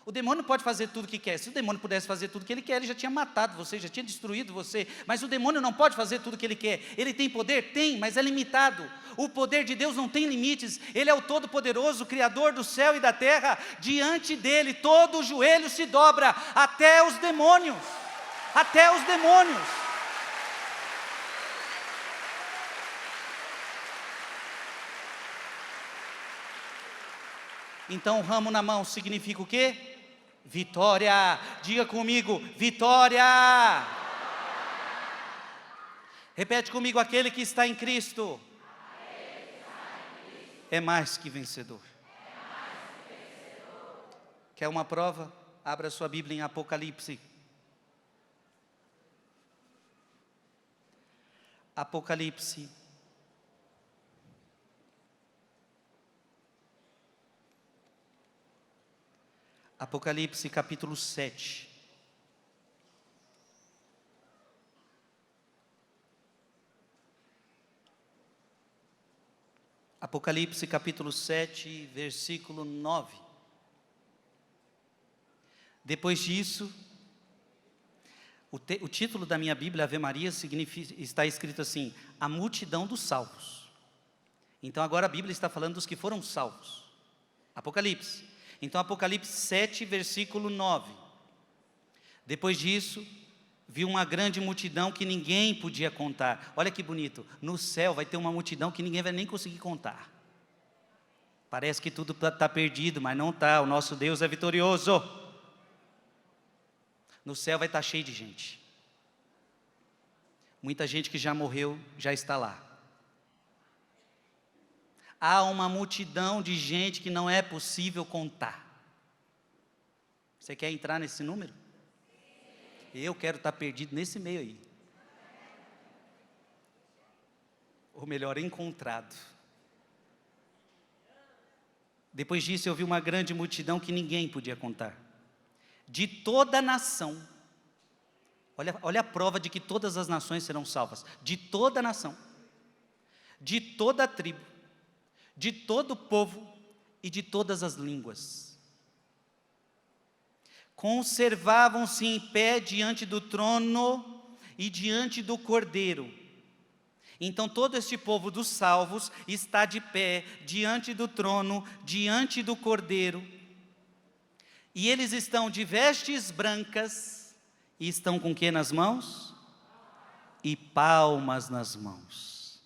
O demônio pode fazer tudo o que quer. Se o demônio pudesse fazer tudo o que ele quer, ele já tinha matado você, já tinha destruído você. Mas o demônio não pode fazer tudo o que ele quer. Ele tem poder? Tem, mas é limitado. O poder de Deus não tem limites. Ele é o Todo-Poderoso, o Criador do céu e da terra. Diante dele, todo o joelho se dobra, até os demônios. Até os demônios. Então, o ramo na mão significa o quê? Vitória. Diga comigo, vitória. Repete comigo, aquele que está em Cristo é mais que vencedor. Quer uma prova? Abra sua Bíblia em Apocalipse. Apocalipse. Apocalipse capítulo 7. Apocalipse capítulo 7, versículo 9. Depois disso, o título da minha Bíblia, Ave Maria, está escrito assim: a multidão dos salvos. Então agora a Bíblia está falando dos que foram salvos. Apocalipse. Então Apocalipse 7, versículo 9. Depois disso, vi uma grande multidão que ninguém podia contar. Olha que bonito, no céu vai ter uma multidão que ninguém vai nem conseguir contar. Parece que tudo está perdido, mas não está, o nosso Deus é vitorioso. No céu vai estar cheio de gente. Muita gente que já morreu, já está lá. Há uma multidão de gente que não é possível contar. Você quer entrar nesse número? Eu quero estar perdido nesse meio aí. Ou melhor, encontrado. Depois disso eu vi uma grande multidão que ninguém podia contar. De toda a nação. Olha a prova de que todas as nações serão salvas. De toda a nação. De toda a tribo. De todo o povo e de todas as línguas. Conservavam-se em pé diante do trono e diante do Cordeiro. Então todo este povo dos salvos está de pé diante do trono, diante do Cordeiro. E eles estão de vestes brancas e estão com o que nas mãos? E palmas nas mãos.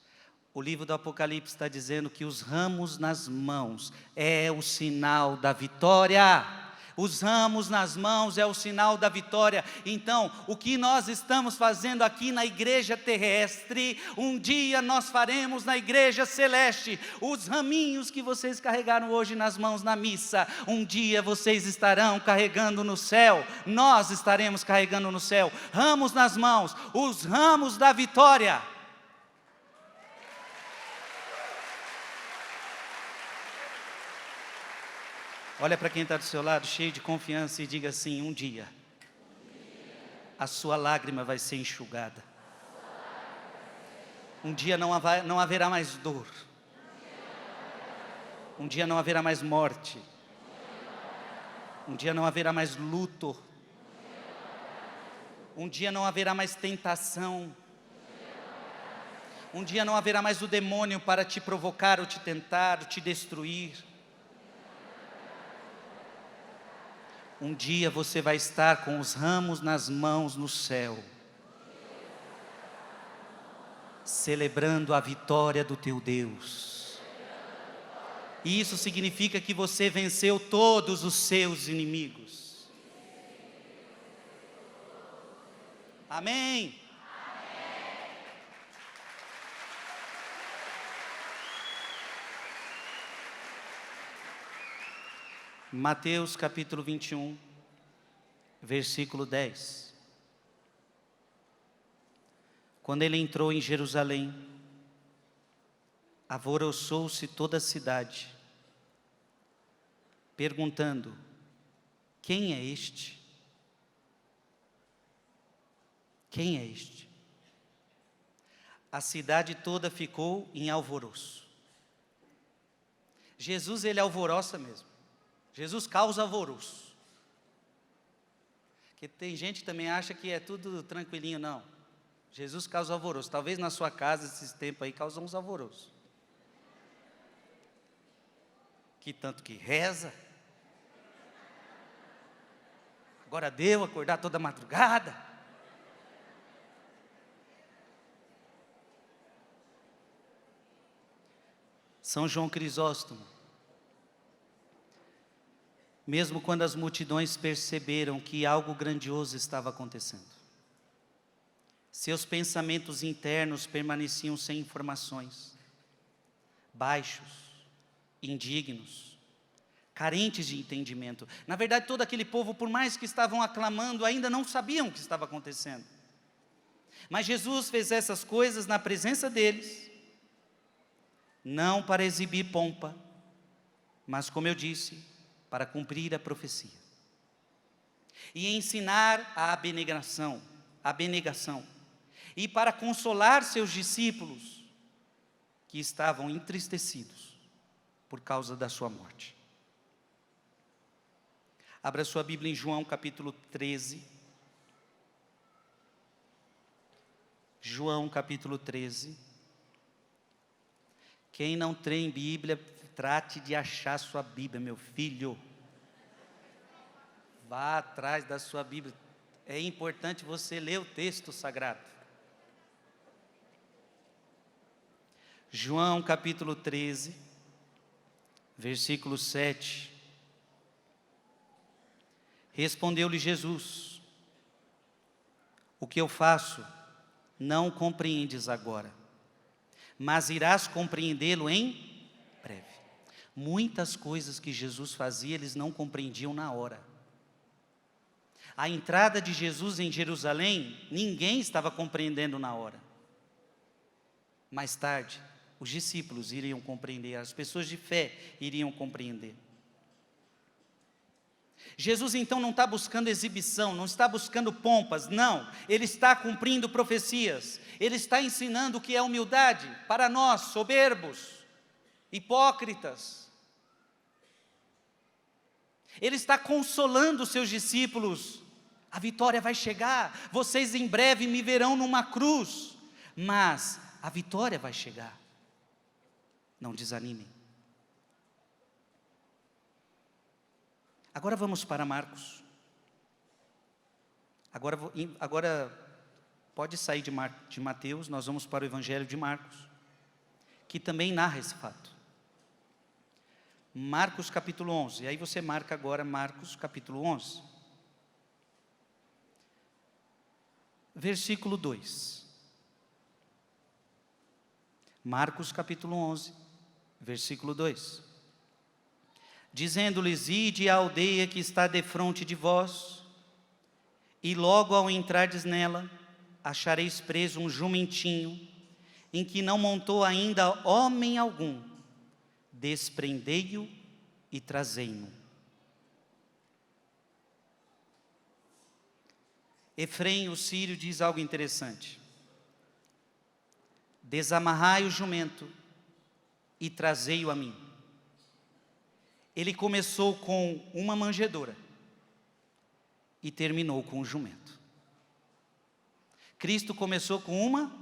O livro do Apocalipse está dizendo que os ramos nas mãos é o sinal da vitória. Os ramos nas mãos é o sinal da vitória. Então, o que nós estamos fazendo aqui na igreja terrestre, um dia nós faremos na igreja celeste. Os raminhos que vocês carregaram hoje nas mãos na missa, um dia vocês estarão carregando no céu. Nós estaremos carregando no céu. Ramos nas mãos, os ramos da vitória. Olha para quem está do seu lado, cheio de confiança, e diga assim: um dia, a sua lágrima vai ser enxugada. Um dia não haverá mais dor. Um dia não haverá mais morte. Um dia não haverá mais luto. Um dia não haverá mais tentação. Um dia não haverá mais o demônio para te provocar, ou te tentar, ou te destruir. Um dia você vai estar com os ramos nas mãos no céu, celebrando a vitória do teu Deus. E isso significa que você venceu todos os seus inimigos. Amém? Mateus capítulo 21, versículo 10. Quando ele entrou em Jerusalém, alvoroçou-se toda a cidade, perguntando: quem é este? Quem é este? A cidade toda ficou em alvoroço. Jesus, ele alvoroça mesmo. Jesus causa alvoroço. Porque tem gente que também acha que é tudo tranquilinho, não. Jesus causa alvoroço. Talvez na sua casa, esses tempos aí, causam uns alvoroços. Que tanto que reza. Agora deu, acordar toda madrugada. São João Crisóstomo. Mesmo quando as multidões perceberam que algo grandioso estava acontecendo, seus pensamentos internos permaneciam sem informações, baixos, indignos, carentes de entendimento. Na verdade, todo aquele povo, por mais que estavam aclamando, ainda não sabiam o que estava acontecendo. Mas Jesus fez essas coisas na presença deles, não para exibir pompa, mas, como eu disse, para cumprir a profecia. E ensinar a abnegação, e para consolar seus discípulos, que estavam entristecidos por causa da sua morte. Abra sua Bíblia em João capítulo 13. João capítulo 13. Quem não tem Bíblia, trate de achar sua Bíblia, meu filho. Vá atrás da sua Bíblia. É importante você ler o texto sagrado. João capítulo 13, versículo 7. Respondeu-lhe Jesus: o que eu faço não compreendes agora, mas irás compreendê-lo em breve. Muitas coisas que Jesus fazia, eles não compreendiam na hora. A entrada de Jesus em Jerusalém, ninguém estava compreendendo na hora. Mais tarde, os discípulos iriam compreender, as pessoas de fé iriam compreender. Jesus então não está buscando exibição, não está buscando pompas, não. Ele está cumprindo profecias. Ele está ensinando o que é humildade para nós, soberbos, hipócritas. Ele está consolando os seus discípulos. A vitória vai chegar. Vocês em breve me verão numa cruz, mas a vitória vai chegar. Não desanimem. Agora vamos para Marcos. Agora pode sair de Mateus, nós vamos para o Evangelho de Marcos, que também narra esse fato. Marcos capítulo 11, e aí você marca agora Marcos capítulo 11. Versículo 2. Marcos capítulo 11, versículo 2. Dizendo-lhes: ide à aldeia que está defronte de vós, e logo ao entrardes nela, achareis preso um jumentinho, em que não montou ainda homem algum. Desprendei-o e trazei-mo. Efrém, o sírio, diz algo interessante: desamarrai o jumento e trazei-o a mim. Ele começou com uma manjedoura e terminou com o jumento. Cristo começou com uma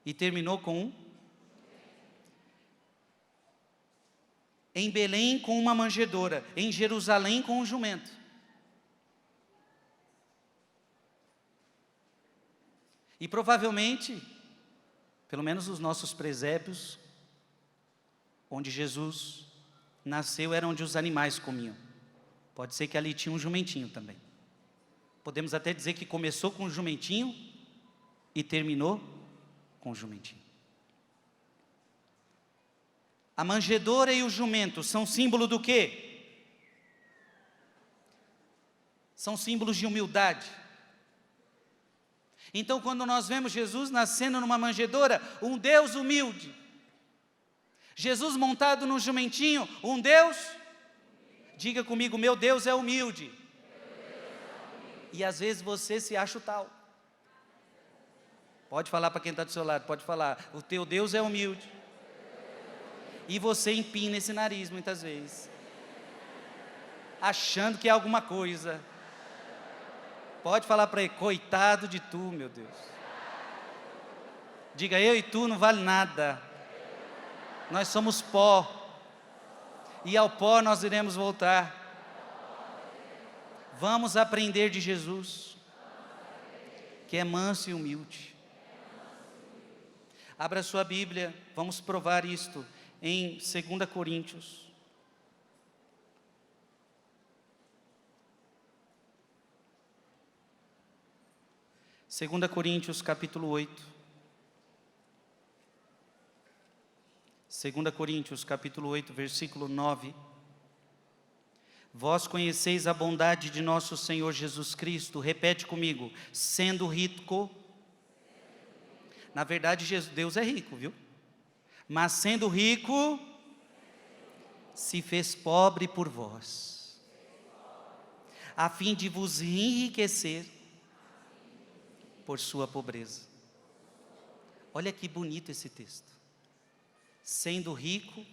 e terminou com um. Em Belém com uma manjedoura, em Jerusalém com um jumento. E provavelmente, pelo menos os nossos presépios, onde Jesus nasceu, era onde os animais comiam. Pode ser que ali tinha um jumentinho também. Podemos até dizer que começou com o jumentinho e terminou com o jumentinho. A manjedoura e o jumento são símbolo do quê? São símbolos de humildade. Então, quando nós vemos Jesus nascendo numa manjedoura, um Deus humilde. Jesus montado num jumentinho, um Deus, diga comigo, meu Deus é humilde. E às vezes você se acha o tal. Pode falar para quem está do seu lado, pode falar, o teu Deus é humilde. E você empina esse nariz muitas vezes, achando que é alguma coisa. Pode falar para ele, coitado de tu, meu Deus. Diga, eu e tu não vale nada. Nós somos pó, e ao pó nós iremos voltar. Vamos aprender de Jesus, que é manso e humilde. Abra sua Bíblia, vamos provar isto em 2 Coríntios. 2 Coríntios capítulo 8. 2 Coríntios capítulo 8, versículo 9. Vós conheceis a bondade de nosso Senhor Jesus Cristo. Repete comigo. Sendo rico. Na verdade, Deus é rico, viu? Mas sendo rico, se fez pobre por vós, a fim de vos enriquecer por sua pobreza. Olha que bonito esse texto. Sendo rico,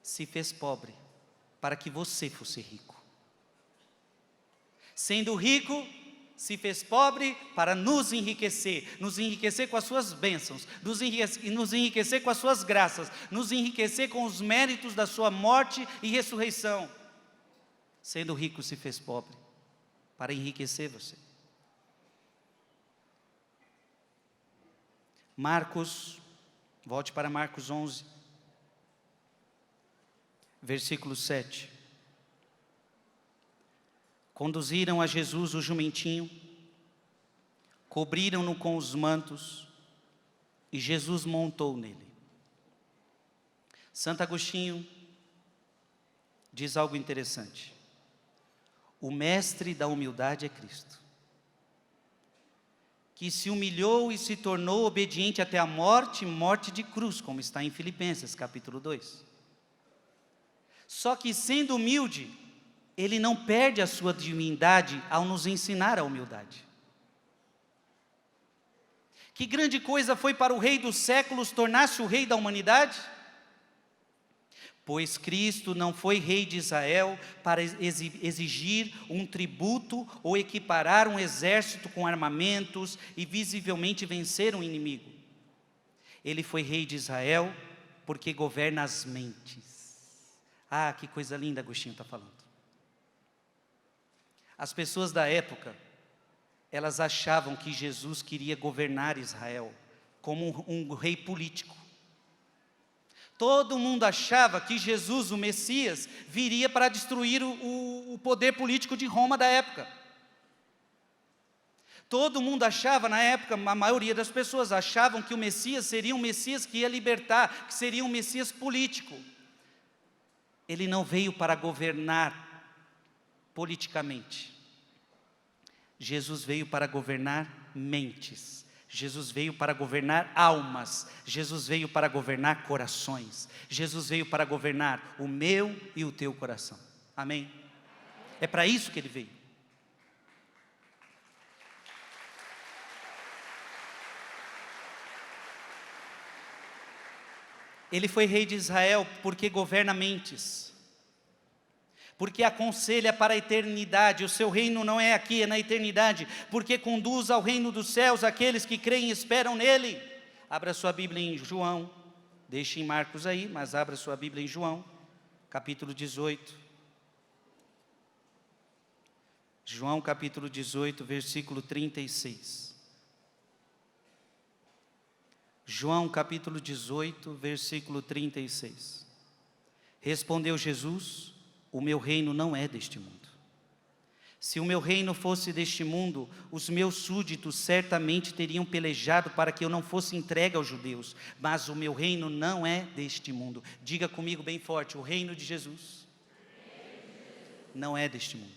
se fez pobre, para que você fosse rico. Sendo rico, se fez pobre para nos enriquecer com as suas bênçãos, nos enriquecer com as suas graças, nos enriquecer com os méritos da sua morte e ressurreição. Sendo rico, se fez pobre para enriquecer você. Marcos, volte para Marcos 11, versículo 7. Conduziram a Jesus o jumentinho, cobriram-no com os mantos, e Jesus montou nele. Santo Agostinho diz algo interessante. O mestre da humildade é Cristo, que se humilhou e se tornou obediente até a morte, morte de cruz, como está em Filipenses capítulo 2. Só que sendo humilde, ele não perde a sua divindade ao nos ensinar a humildade. Que grande coisa foi para o Rei dos séculos tornar-se o Rei da humanidade? Pois Cristo não foi Rei de Israel para exigir um tributo ou equiparar um exército com armamentos e visivelmente vencer um inimigo. Ele foi Rei de Israel porque governa as mentes. Ah, que coisa linda Agostinho está falando. As pessoas da época, elas achavam que Jesus queria governar Israel como um rei político. Todo mundo achava que Jesus, o Messias, viria para destruir o poder político de Roma da época. Todo mundo achava, na época, a maioria das pessoas achavam que o Messias seria um Messias que ia libertar, que seria um Messias político. Ele não veio para governar politicamente. Jesus veio para governar mentes. Jesus veio para governar almas. Jesus veio para governar corações. Jesus veio para governar o meu e o teu coração. Amém? É para isso que ele veio. Ele foi rei de Israel porque governa mentes. Porque aconselha para a eternidade. O seu reino não é aqui, é na eternidade. Porque conduz ao reino dos céus aqueles que creem e esperam nele. Abra sua Bíblia em João. Deixe em Marcos aí, mas abra sua Bíblia em João, capítulo 18. João capítulo 18, versículo 36. João capítulo 18, versículo 36. Respondeu Jesus: o meu reino não é deste mundo. Se o meu reino fosse deste mundo, os meus súditos certamente teriam pelejado para que eu não fosse entregue aos judeus. Mas o meu reino não é deste mundo. Diga comigo bem forte: o reino de Jesus não é deste mundo.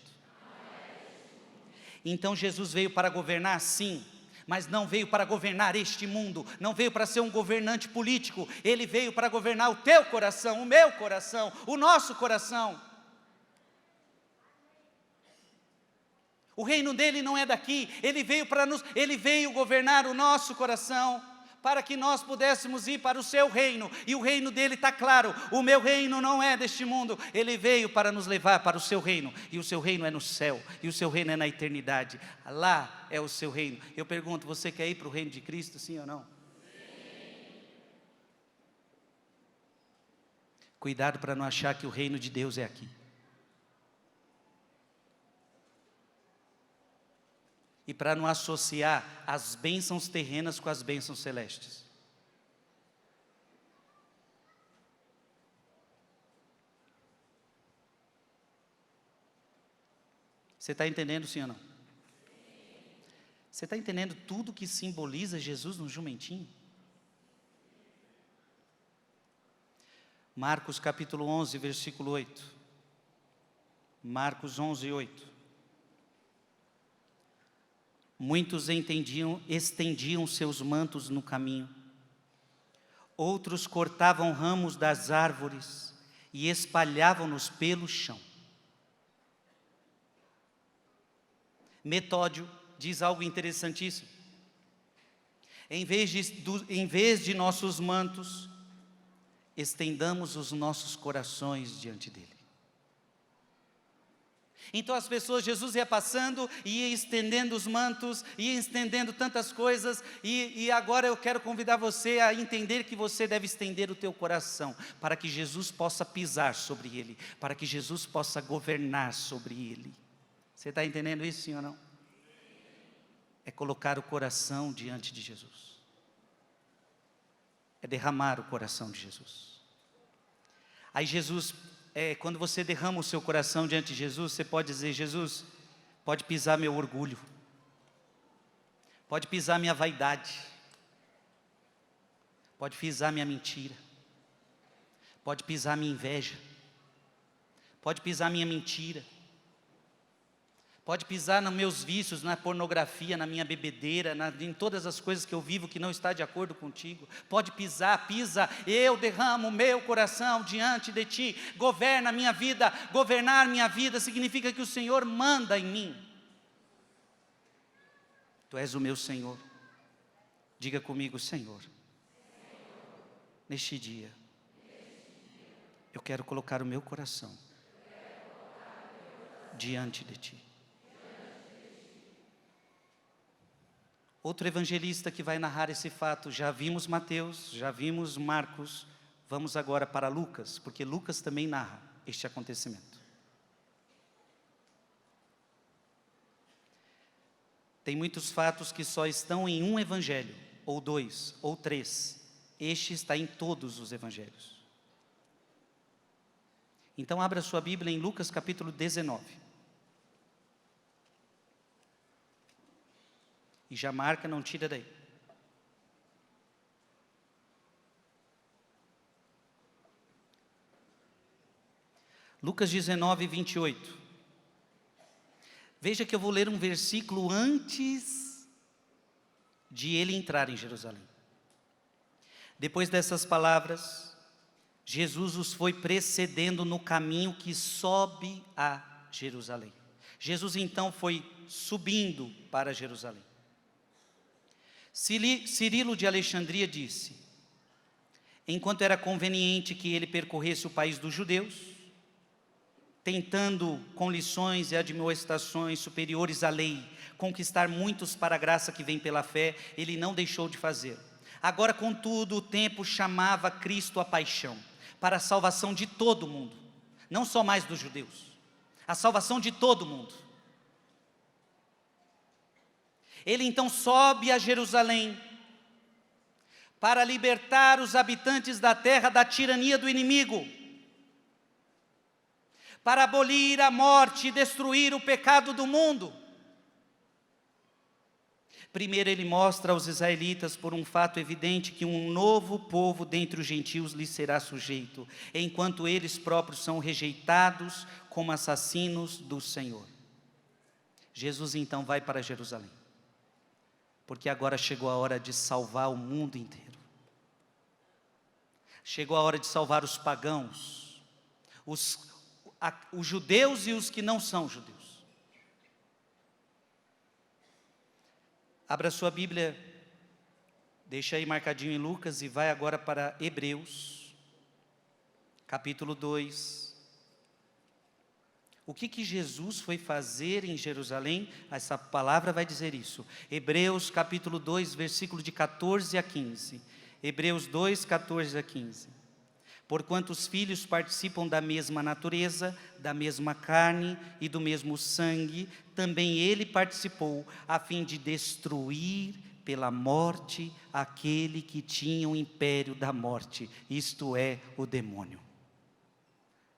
Então Jesus veio para governar, sim, mas não veio para governar este mundo, não veio para ser um governante político. Ele veio para governar o teu coração, o meu coração, o nosso coração. O reino dele não é daqui, ele veio governar o nosso coração, para que nós pudéssemos ir para o seu reino, e o reino dele está claro: o meu reino não é deste mundo. Ele veio para nos levar para o seu reino, e o seu reino é no céu, e o seu reino é na eternidade. Lá é o seu reino. Eu pergunto, você quer ir para o reino de Cristo, sim ou não? Sim. Cuidado para não achar que o reino de Deus é aqui. E para não associar as bênçãos terrenas com as bênçãos celestes. Você está entendendo, sim ou não? Você está entendendo tudo que simboliza Jesus no jumentinho? Marcos capítulo 11, versículo 8. Marcos 11, 8. Muitos estendiam seus mantos no caminho. Outros cortavam ramos das árvores e espalhavam-nos pelo chão. Metódio diz algo interessantíssimo. Em vez de nossos mantos, estendamos os nossos corações diante dele. Então as pessoas, Jesus ia passando, ia estendendo os mantos, ia estendendo tantas coisas, e agora eu quero convidar você a entender que você deve estender o teu coração, para que Jesus possa pisar sobre ele, para que Jesus possa governar sobre ele. Você está entendendo isso, sim ou não? É colocar o coração diante de Jesus. É derramar o coração de Jesus. Aí Jesus, quando você derrama o seu coração diante de Jesus, você pode dizer: Jesus, pode pisar meu orgulho, pode pisar minha vaidade, pode pisar minha mentira, pode pisar minha inveja, pode pisar minha mentira, pode pisar nos meus vícios, na pornografia, na minha bebedeira, em todas as coisas que eu vivo que não está de acordo contigo. Pode pisar, pisa, eu derramo o meu coração diante de ti. Governa a minha vida. Governar minha vida significa que o Senhor manda em mim. Tu és o meu Senhor. Diga comigo: Senhor, neste dia, eu quero colocar o meu coração diante de ti. Outro evangelista que vai narrar esse fato, já vimos Mateus, já vimos Marcos, vamos agora para Lucas, porque Lucas também narra este acontecimento. Tem muitos fatos que só estão em um evangelho, ou dois, ou três. Este está em todos os evangelhos. Então abra sua Bíblia em Lucas capítulo 19. E já marca, não tira daí. Lucas 19, 28. Veja que eu vou ler um versículo antes de ele entrar em Jerusalém. Depois dessas palavras, Jesus os foi precedendo no caminho que sobe a Jerusalém. Jesus então foi subindo para Jerusalém. Cirilo de Alexandria disse: enquanto era conveniente que ele percorresse o país dos judeus, tentando com lições e admoestações superiores à lei, conquistar muitos para a graça que vem pela fé, ele não deixou de fazer. Agora, contudo, o tempo chamava Cristo à paixão, para a salvação de todo o mundo, não só mais dos judeus, a salvação de todo o mundo. Ele então sobe a Jerusalém para libertar os habitantes da terra da tirania do inimigo, para abolir a morte e destruir o pecado do mundo. Primeiro ele mostra aos israelitas por um fato evidente que um novo povo dentre os gentios lhes será sujeito, enquanto eles próprios são rejeitados como assassinos do Senhor. Jesus então vai para Jerusalém, porque agora chegou a hora de salvar o mundo inteiro. Chegou a hora de salvar os pagãos, os judeus e os que não são judeus. Abra sua Bíblia, deixa aí marcadinho em Lucas e vai agora para Hebreus, capítulo 2. O que Jesus foi fazer em Jerusalém? Essa palavra vai dizer isso. Hebreus capítulo 2, versículo de 14 a 15. Hebreus 2, 14 a 15. Porquanto os filhos participam da mesma natureza, da mesma carne e do mesmo sangue, também ele participou, a fim de destruir pela morte aquele que tinha o império da morte, isto é, o demônio.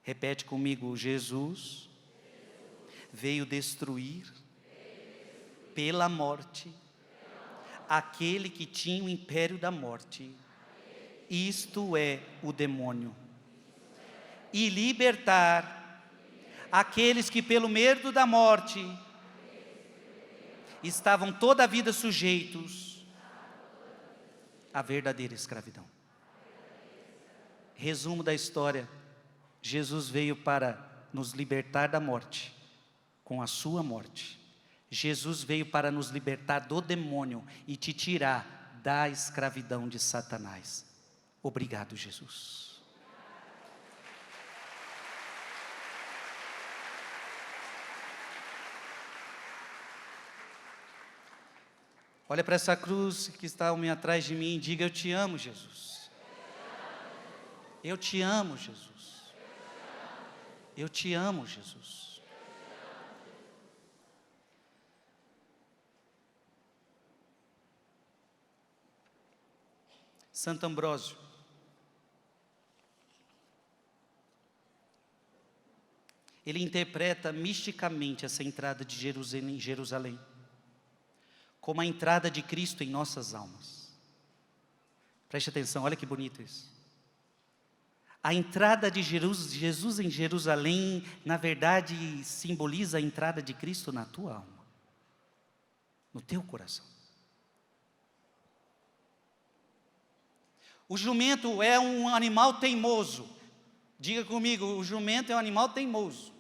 Repete comigo: Jesus veio destruir pela morte aquele que tinha o império da morte, isto é, o demônio. e libertar aqueles que pelo medo da morte estavam toda a vida sujeitos à verdadeira escravidão. Resumo da história: Jesus veio para nos libertar da morte, com a sua morte. Jesus veio para nos libertar do demônio e te tirar da escravidão de Satanás. Obrigado, Jesus. Olha para essa cruz que está atrás de mim e diga: eu te amo, Jesus. Eu te amo, Jesus. Eu te amo, Jesus. Santo Ambrósio, ele interpreta misticamente essa entrada de Jerusalém como a entrada de Cristo em nossas almas. Preste atenção, olha que bonito isso. A entrada de Jesus em Jerusalém, na verdade, simboliza a entrada de Cristo na tua alma, no teu coração. O jumento é um animal teimoso. Diga comigo, o jumento é um animal teimoso.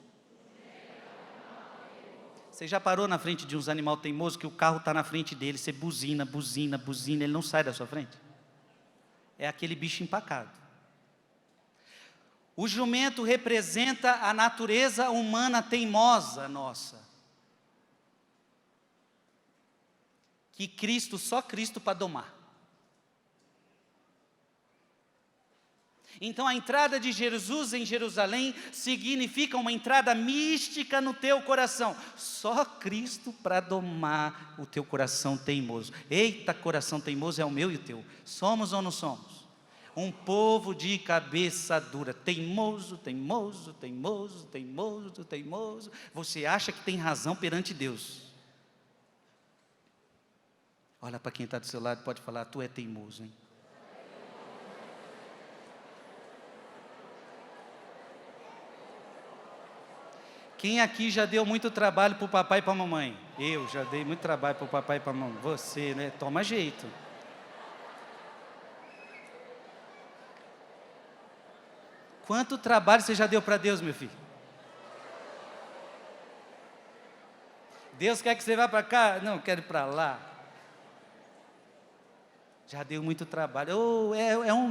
Você já parou na frente de uns animais teimosos que o carro está na frente dele, você buzina, buzina, buzina, ele não sai da sua frente? É aquele bicho empacado. O jumento representa a natureza humana teimosa nossa. Que Cristo, só Cristo para domar. Então a entrada de Jesus em Jerusalém significa uma entrada mística no teu coração. Só Cristo para domar o teu coração teimoso. Eita, coração teimoso é o meu e o teu. Somos ou não somos? Um povo de cabeça dura, teimoso, teimoso, teimoso, teimoso, teimoso. Você acha que tem razão perante Deus. Olha para quem está do seu lado, pode falar: tu é teimoso, hein? Quem aqui já deu muito trabalho para o papai e para a mamãe? Eu já dei muito trabalho para o papai e para a mamãe. Você, né? Toma jeito. Quanto trabalho você já deu para Deus, meu filho? Deus quer que você vá para cá? Não, quero ir para lá. Já deu muito trabalho. Oh, é um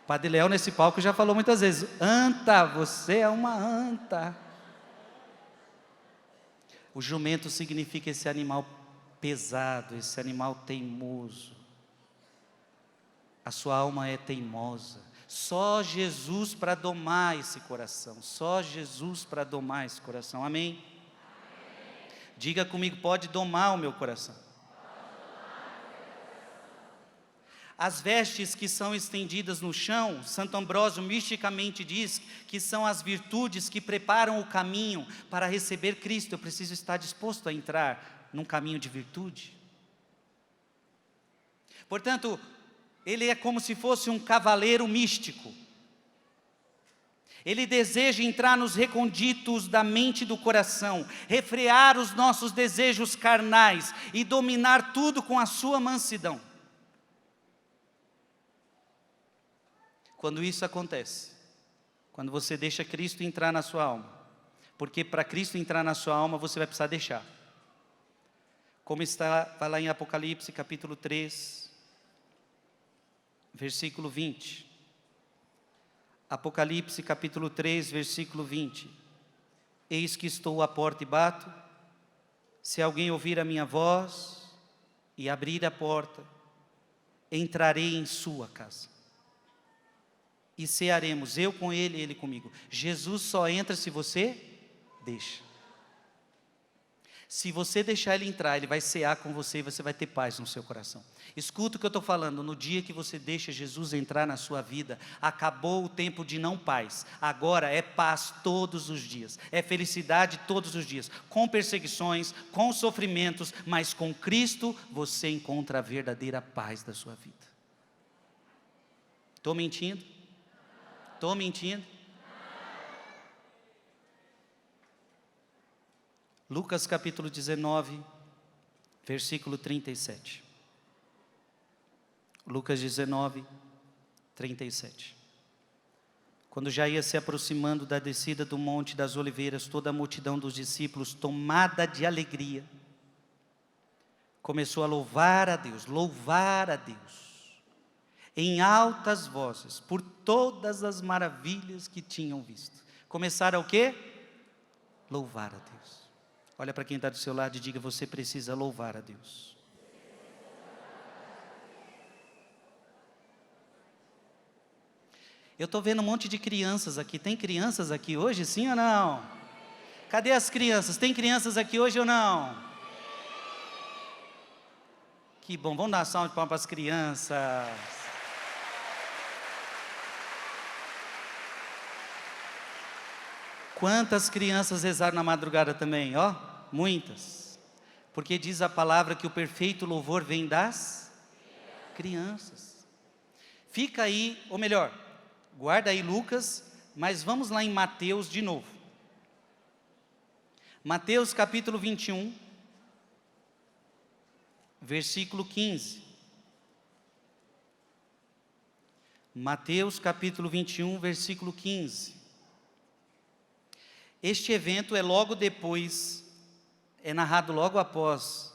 Padre Léo nesse palco já falou muitas vezes: anta, você é uma anta. O jumento significa esse animal pesado, esse animal teimoso. A sua alma é teimosa. Só Jesus para domar esse coração. Só Jesus para domar esse coração. Amém? Amém. Diga comigo: pode domar o meu coração. As vestes que são estendidas no chão, Santo Ambrósio misticamente diz que são as virtudes que preparam o caminho para receber Cristo. Eu preciso estar disposto a entrar num caminho de virtude. Portanto, ele é como se fosse um cavaleiro místico. Ele deseja entrar nos recônditos da mente e do coração, refrear os nossos desejos carnais e dominar tudo com a sua mansidão. Quando isso acontece, quando você deixa Cristo entrar na sua alma, porque para Cristo entrar na sua alma você vai precisar deixar. Como vai lá em Apocalipse capítulo 3, versículo 20. Apocalipse capítulo 3, versículo 20. Eis que estou à porta e bato. Se alguém ouvir a minha voz e abrir a porta, entrarei em sua casa. E cearemos, eu com ele e ele comigo. Jesus só entra se você deixa. Se você deixar ele entrar, ele vai cear com você e você vai ter paz no seu coração. Escuta o que eu estou falando: no dia que você deixa Jesus entrar na sua vida, acabou o tempo de não paz. Agora é paz todos os dias, é felicidade todos os dias, com perseguições, com sofrimentos, mas com Cristo você encontra a verdadeira paz da sua vida. Estou mentindo? Estou mentindo? Lucas capítulo 19, versículo 37. Lucas 19, 37. Quando já ia se aproximando da descida do Monte das Oliveiras, toda a multidão dos discípulos, tomada de alegria, começou a louvar a Deus, em altas vozes, por todas as maravilhas que tinham visto. Começaram o quê? Louvar a Deus. Olha para quem está do seu lado e diga: você precisa louvar a Deus. Eu estou vendo um monte de crianças aqui. Tem crianças aqui hoje, sim ou não? Cadê as crianças? Tem crianças aqui hoje ou não? Que bom, vamos dar uma salva de palmas para as crianças. Quantas crianças rezaram na madrugada também? Ó, muitas. Porque diz a palavra que o perfeito louvor vem das crianças. Fica aí, ou melhor, guarda aí Lucas, mas vamos lá em Mateus de novo. Mateus capítulo 21, versículo 15. Mateus capítulo 21, versículo 15. Este evento é logo depois, é narrado logo após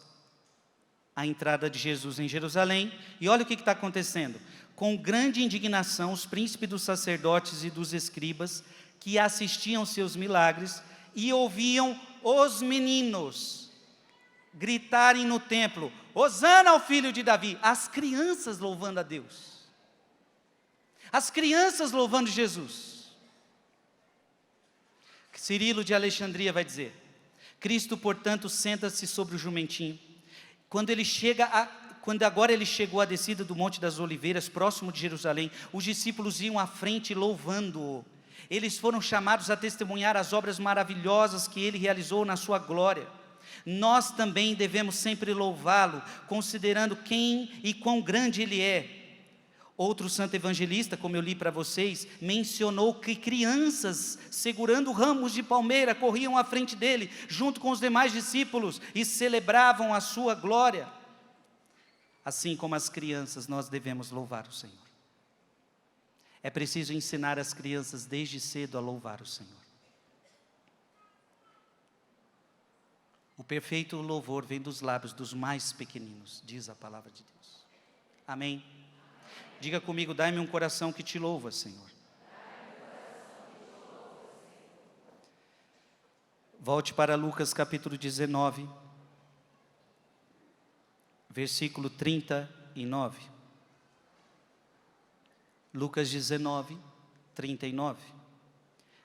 a entrada de Jesus em Jerusalém. E olha o que está acontecendo. Com grande indignação, os príncipes dos sacerdotes e dos escribas, que assistiam seus milagres, e ouviam os meninos gritarem no templo: Hosana ao filho de Davi. As crianças louvando a Deus. As crianças louvando Jesus. Cirilo de Alexandria vai dizer: Cristo, portanto, senta-se sobre o jumentinho. Quando agora ele chegou à descida do Monte das Oliveiras, próximo de Jerusalém, os discípulos iam à frente louvando-o. Eles foram chamados a testemunhar as obras maravilhosas que ele realizou na sua glória. Nós também devemos sempre louvá-lo, considerando quem e quão grande ele é. Outro santo evangelista, como eu li para vocês, mencionou que crianças segurando ramos de palmeira corriam à frente dele, junto com os demais discípulos, e celebravam a sua glória. Assim como as crianças, nós devemos louvar o Senhor. É preciso ensinar as crianças desde cedo a louvar o Senhor. O perfeito louvor vem dos lábios dos mais pequeninos, diz a palavra de Deus. Amém? Diga comigo: dai-me um coração que te louva, Senhor. Volte para Lucas capítulo 19, versículo 39. Lucas 19, 39.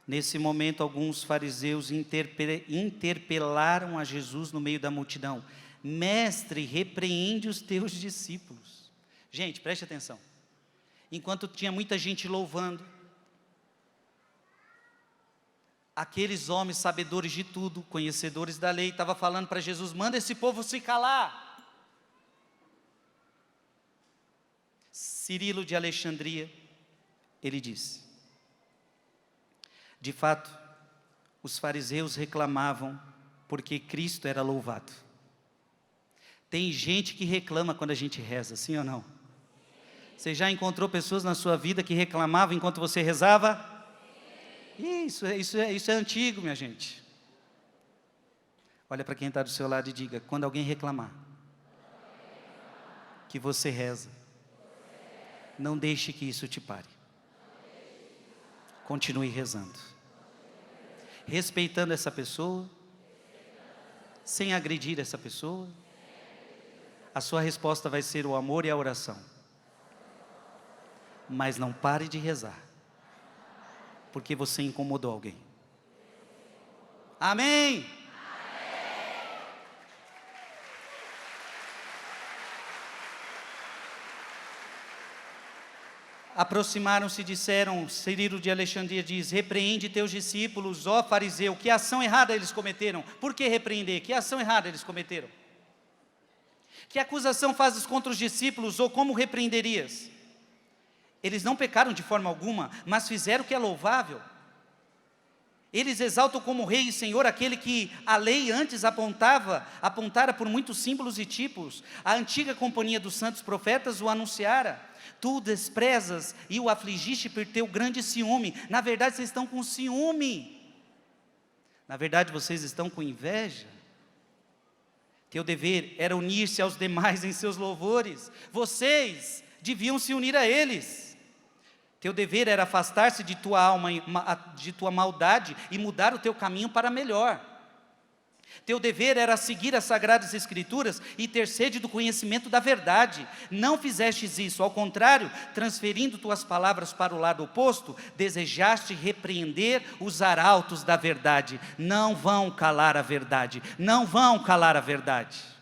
Nesse momento, alguns fariseus interpelaram a Jesus no meio da multidão: Mestre, repreende os teus discípulos. Gente, preste atenção. Enquanto tinha muita gente louvando, aqueles homens sabedores de tudo, conhecedores da lei, estavam falando para Jesus: manda esse povo se calar. Cirilo de Alexandria, ele disse: de fato, os fariseus reclamavam porque Cristo era louvado. Tem gente que reclama quando a gente reza, sim ou não? Você já encontrou pessoas na sua vida que reclamavam enquanto você rezava? Isso é antigo, minha gente. Olha para quem está do seu lado e diga: quando alguém reclamar que você reza, não deixe que isso te pare. Continue rezando, respeitando essa pessoa, sem agredir essa pessoa. A sua resposta vai ser o amor e a oração. Mas não pare de rezar, porque você incomodou alguém. Amém? Aproximaram-se e disseram, Cirilo de Alexandria diz: repreende teus discípulos, ó fariseu. Que ação errada eles cometeram? Por que repreender? Que ação errada eles cometeram? Que acusação fazes contra os discípulos, ou como repreenderias? Eles não pecaram de forma alguma, mas fizeram o que é louvável. Eles exaltam como Rei e Senhor aquele que a lei antes apontara por muitos símbolos e tipos. A antiga companhia dos santos profetas o anunciara. Tu o desprezas e o afligiste por teu grande ciúme. Na verdade, vocês estão com ciúme. Na verdade, vocês estão com inveja. Teu dever era unir-se aos demais em seus louvores. Vocês deviam se unir a eles. Teu dever era afastar-se de tua alma, de tua maldade e mudar o teu caminho para melhor. Teu dever era seguir as sagradas escrituras e ter sede do conhecimento da verdade. Não fizestes isso, ao contrário, transferindo tuas palavras para o lado oposto, desejaste repreender os arautos da verdade. Não vão calar a verdade, não vão calar a verdade.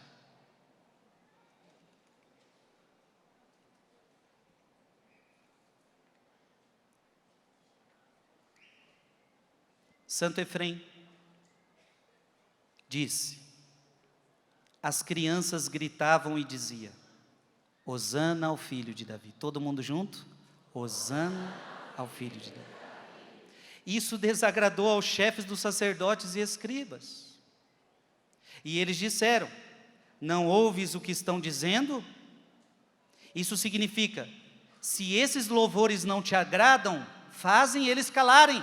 Santo Efrem disse: as crianças gritavam e diziam: Hosana ao filho de Davi. Todo mundo junto? Hosana ao filho de Davi. Isso desagradou aos chefes dos sacerdotes e escribas. E eles disseram: não ouves o que estão dizendo? Isso significa: se esses louvores não te agradam, fazem eles calarem.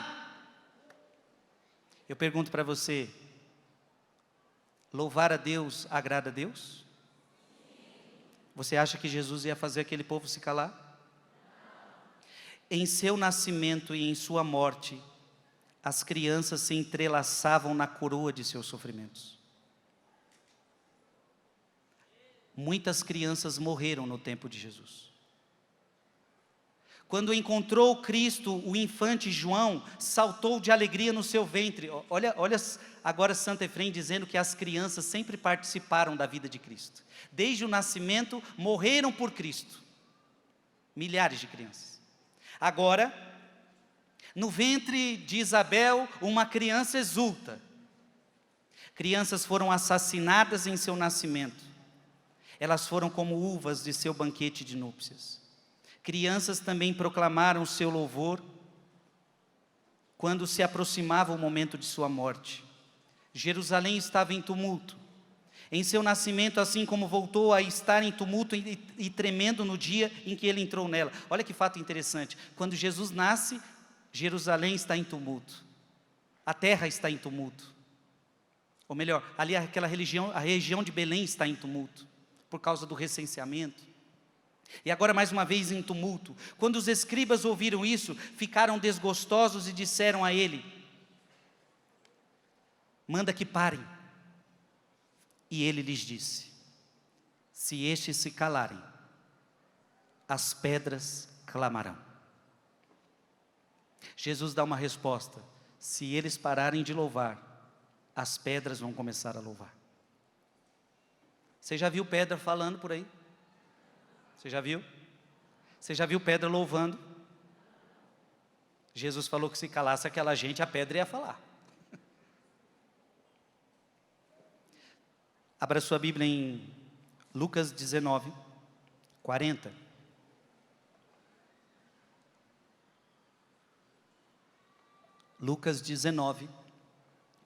Eu pergunto para você, louvar a Deus agrada a Deus? Você acha que Jesus ia fazer aquele povo se calar? Em seu nascimento e em sua morte, as crianças se entrelaçavam na coroa de seus sofrimentos. Muitas crianças morreram no tempo de Jesus. Quando encontrou Cristo, o infante João saltou de alegria no seu ventre. Olha agora Santo Efrem dizendo que as crianças sempre participaram da vida de Cristo. Desde o nascimento, morreram por Cristo. Milhares de crianças. Agora, no ventre de Isabel, uma criança exulta. Crianças foram assassinadas em seu nascimento. Elas foram como uvas de seu banquete de núpcias. Crianças também proclamaram o seu louvor quando se aproximava o momento de sua morte. Jerusalém estava em tumulto. Em seu nascimento, assim como voltou a estar em tumulto e tremendo no dia em que ele entrou nela. Olha que fato interessante. Quando Jesus nasce, Jerusalém está em tumulto. A terra está em tumulto. Ou melhor, ali a região de Belém está em tumulto, por causa do recenseamento. E agora mais uma vez em tumulto. Quando os escribas ouviram isso, ficaram desgostosos e disseram a ele: manda que parem. E ele lhes disse: se estes se calarem, as pedras clamarão. Jesus dá uma resposta: se eles pararem de louvar, as pedras vão começar a louvar. Você já viu pedra falando por aí? Você já viu? Você já viu pedra louvando? Jesus falou que se calasse aquela gente, a pedra ia falar. Abra sua Bíblia em Lucas 19, 40. Lucas 19,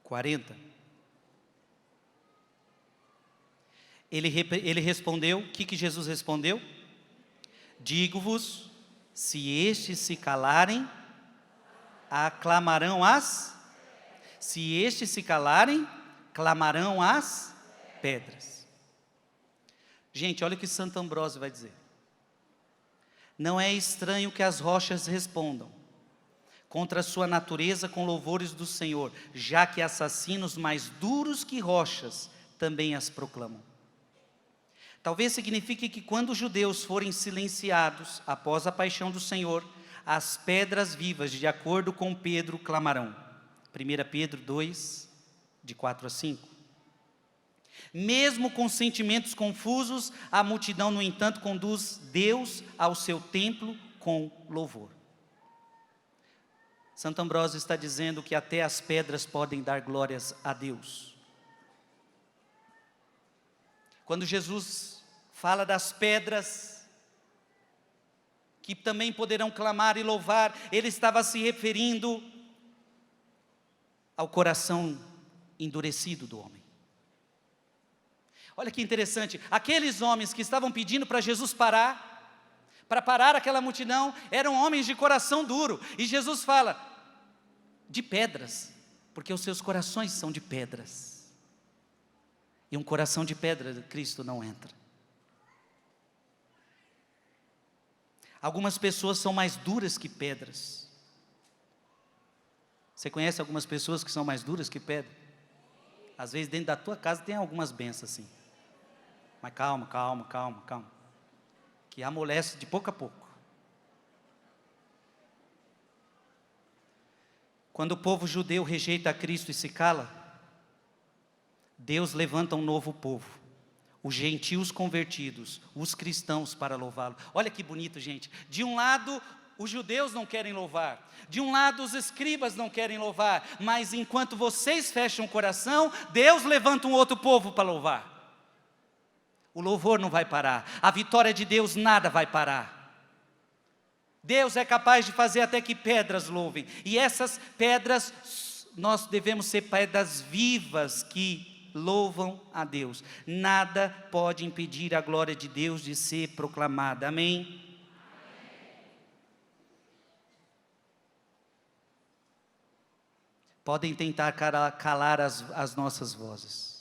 40. Ele respondeu, o que Jesus respondeu? Digo-vos, se estes se calarem, aclamarão as... Se estes se calarem, clamarão as pedras. Gente, olha o que Santo Ambrósio vai dizer. Não é estranho que as rochas respondam contra a sua natureza com louvores do Senhor, já que assassinos mais duros que rochas também as proclamam. Talvez signifique que quando os judeus forem silenciados após a paixão do Senhor, as pedras vivas, de acordo com Pedro, clamarão. 1 Pedro 2, de 4 a 5. Mesmo com sentimentos confusos, a multidão, no entanto, conduz Deus ao seu templo com louvor. Santo Ambrósio está dizendo que até as pedras podem dar glórias a Deus. Quando Jesus fala das pedras, que também poderão clamar e louvar. Ele estava se referindo ao coração endurecido do homem. Olha que interessante, aqueles homens que estavam pedindo para Jesus parar, para parar aquela multidão, eram homens de coração duro, e Jesus fala, de pedras, porque os seus corações são de pedras, e um coração de pedra, Cristo não entra. Algumas pessoas são mais duras que pedras. Você conhece algumas pessoas que são mais duras que pedra? Às vezes dentro da tua casa tem algumas bênçãos assim. Mas calma, que amolece de pouco a pouco. Quando o povo judeu rejeita Cristo e se cala, Deus levanta um novo povo, os gentios convertidos, os cristãos para louvá-lo. Olha que bonito, gente. De um lado, os judeus não querem louvar, de um lado os escribas não querem louvar, mas enquanto vocês fecham o coração, Deus levanta um outro povo para louvar. O louvor não vai parar, a vitória de Deus nada vai parar. Deus é capaz de fazer até que pedras louvem, e essas pedras, nós devemos ser pedras vivas que louvam a Deus. Nada pode impedir a glória de Deus de ser proclamada, amém? Podem tentar calar as nossas vozes,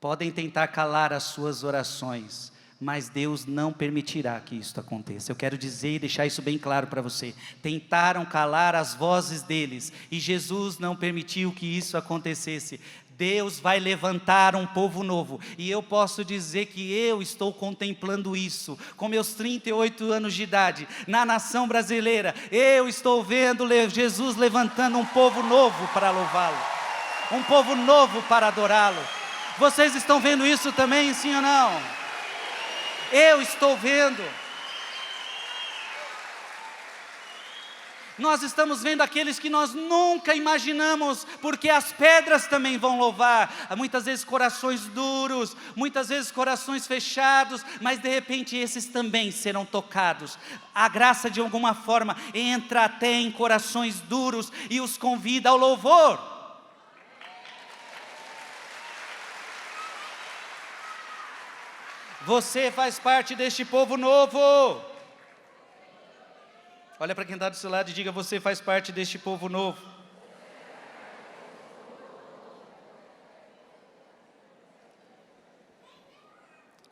podem tentar calar as suas orações, mas Deus não permitirá que isso aconteça. Eu quero dizer e deixar isso bem claro para você. Tentaram calar as vozes deles, e Jesus não permitiu que isso acontecesse. Deus vai levantar um povo novo, e eu posso dizer que eu estou contemplando isso, com meus 38 anos de idade, na nação brasileira, eu estou vendo Jesus levantando um povo novo para louvá-lo, um povo novo para adorá-lo. Vocês estão vendo isso também, sim ou não? Eu estou vendo. Nós estamos vendo aqueles que nós nunca imaginamos, porque as pedras também vão louvar. Muitas vezes corações duros, muitas vezes corações fechados, mas de repente esses também serão tocados. A graça de alguma forma entra até em corações duros e os convida ao louvor. Você faz parte deste povo novo. Olha para quem está do seu lado e diga: você faz parte deste povo novo.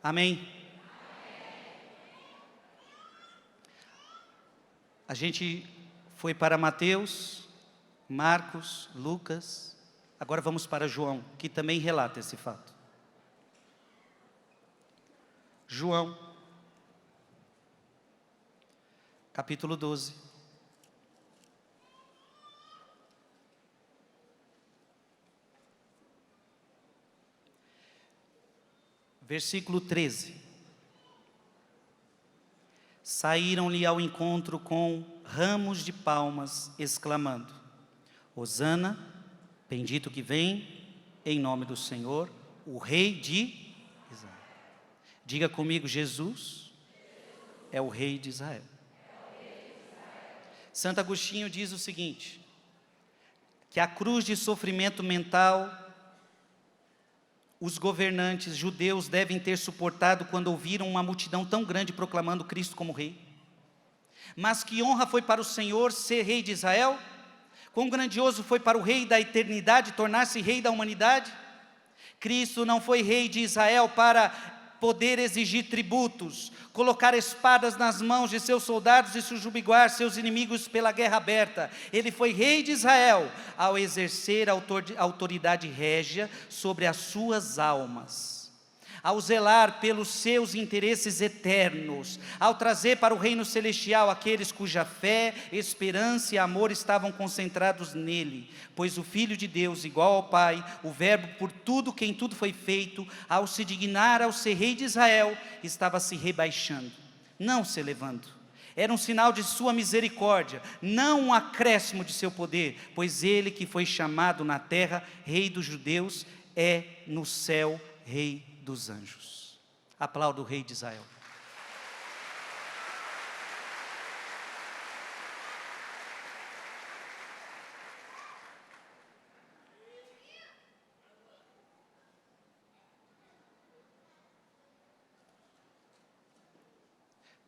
Amém? A gente foi para Mateus, Marcos, Lucas, agora vamos para João, que também relata esse fato. João, capítulo 12. Versículo 13. Saíram-lhe ao encontro com ramos de palmas, exclamando: Hosana, bendito que vem em nome do Senhor, o Rei de Israel. Diga comigo: Jesus é o Rei de Israel. Santo Agostinho diz o seguinte, que a cruz de sofrimento mental os governantes judeus devem ter suportado quando ouviram uma multidão tão grande proclamando Cristo como Rei. Mas que honra foi para o Senhor ser Rei de Israel? Quão grandioso foi para o Rei da eternidade tornar-se Rei da humanidade? Cristo não foi Rei de Israel para poder exigir tributos, colocar espadas nas mãos de seus soldados e subjugar seus inimigos pela guerra aberta. Ele foi Rei de Israel ao exercer a autoridade régia sobre as suas almas, ao zelar pelos seus interesses eternos, ao trazer para o reino celestial aqueles cuja fé, esperança e amor estavam concentrados nele, pois o Filho de Deus, igual ao Pai, o Verbo por tudo quem tudo foi feito, ao se dignar ao ser Rei de Israel, estava se rebaixando, não se elevando. Era um sinal de sua misericórdia, não um acréscimo de seu poder, pois ele que foi chamado na terra Rei dos judeus, é no céu Rei dos anjos. Aplauda o Rei de Israel.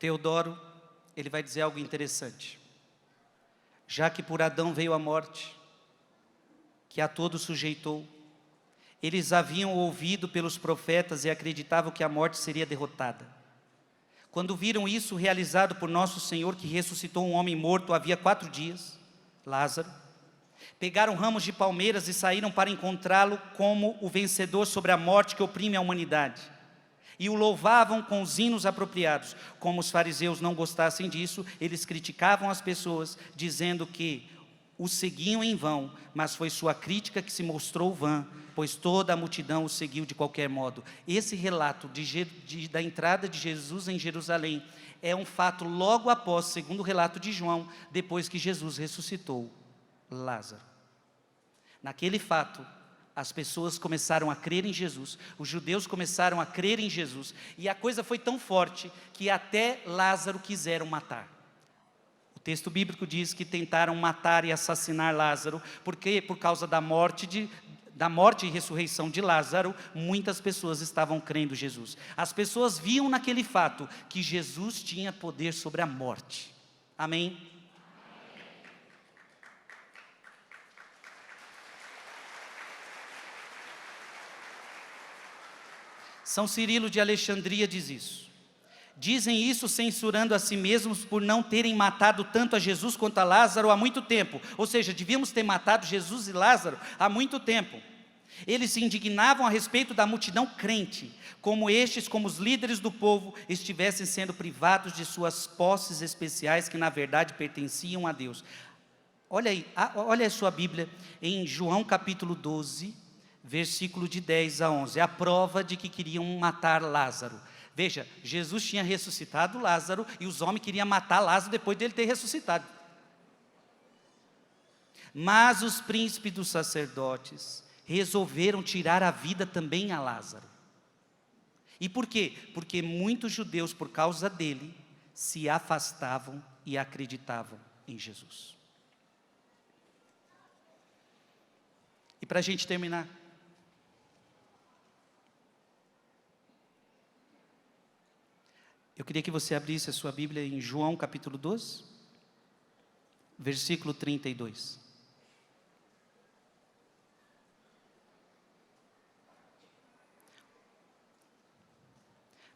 Teodoro, ele vai dizer algo interessante. Já que por Adão veio a morte, que a todos sujeitou, eles haviam ouvido pelos profetas e acreditavam que a morte seria derrotada. Quando viram isso realizado por nosso Senhor, que ressuscitou um homem morto havia 4 dias, Lázaro, pegaram ramos de palmeiras e saíram para encontrá-lo como o vencedor sobre a morte que oprime a humanidade. E o louvavam com os hinos apropriados. Como os fariseus não gostassem disso, eles criticavam as pessoas, dizendo que o seguiam em vão, mas foi sua crítica que se mostrou vã, pois toda a multidão o seguiu de qualquer modo. Esse relato da entrada de Jesus em Jerusalém é um fato logo após, segundo o relato de João, depois que Jesus ressuscitou Lázaro. Naquele fato, as pessoas começaram a crer em Jesus, os judeus começaram a crer em Jesus, e a coisa foi tão forte que até Lázaro quiseram matar. O texto bíblico diz que tentaram matar e assassinar Lázaro, porque por causa da morte e ressurreição de Lázaro, muitas pessoas estavam crendo em Jesus. As pessoas viam naquele fato que Jesus tinha poder sobre a morte. Amém? São Cirilo de Alexandria diz isso. Dizem isso censurando a si mesmos por não terem matado tanto a Jesus quanto a Lázaro há muito tempo. Ou seja, devíamos ter matado Jesus e Lázaro há muito tempo. Eles se indignavam a respeito da multidão crente, como os líderes do povo, estivessem sendo privados de suas posses especiais que na verdade pertenciam a Deus. Olha aí, olha a sua Bíblia em João capítulo 12, versículo de 10 a 11, é a prova de que queriam matar Lázaro. Veja, Jesus tinha ressuscitado Lázaro e os homens queriam matar Lázaro depois dele ter ressuscitado. Mas os príncipes dos sacerdotes resolveram tirar a vida também a Lázaro. E por quê? Porque muitos judeus, por causa dele, se afastavam e acreditavam em Jesus. E para a gente terminar, eu queria que você abrisse a sua Bíblia em João capítulo 12, versículo 32.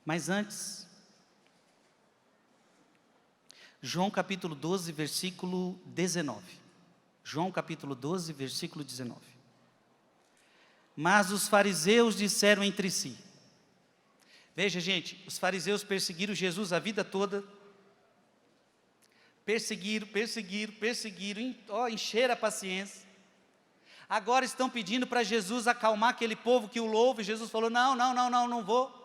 Mas antes, João capítulo 12, versículo 19. João capítulo 12, versículo 19. Mas os fariseus disseram entre si. Veja, gente, os fariseus perseguiram Jesus a vida toda. Perseguiram, encheram a paciência. Agora estão pedindo para Jesus acalmar aquele povo que o louva. E Jesus falou, não vou.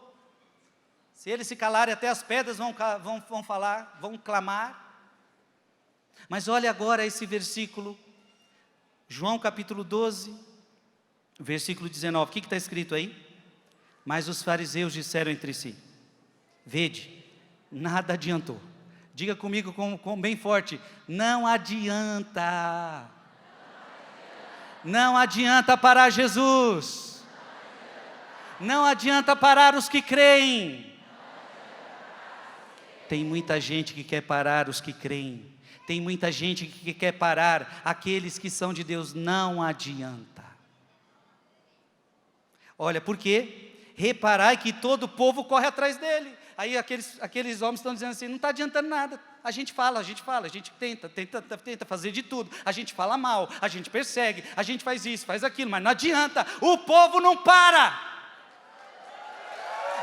Se eles se calarem, até as pedras vão falar, vão clamar. Mas olha agora esse versículo, João capítulo 12, versículo 19, o que está escrito aí? Mas os fariseus disseram entre si, vede, nada adiantou. Diga comigo com bem forte, não adianta. Não adianta parar Jesus. Não adianta parar os que creem. Tem muita gente que quer parar os que creem. Tem muita gente que quer parar aqueles que são de Deus. Não adianta. Olha, por quê? Reparai que todo o povo corre atrás dele. Aí aqueles homens estão dizendo assim, não está adiantando nada. A gente fala, a gente tenta fazer de tudo. A gente fala mal, a gente persegue, a gente faz isso, faz aquilo, mas não adianta. O povo não para.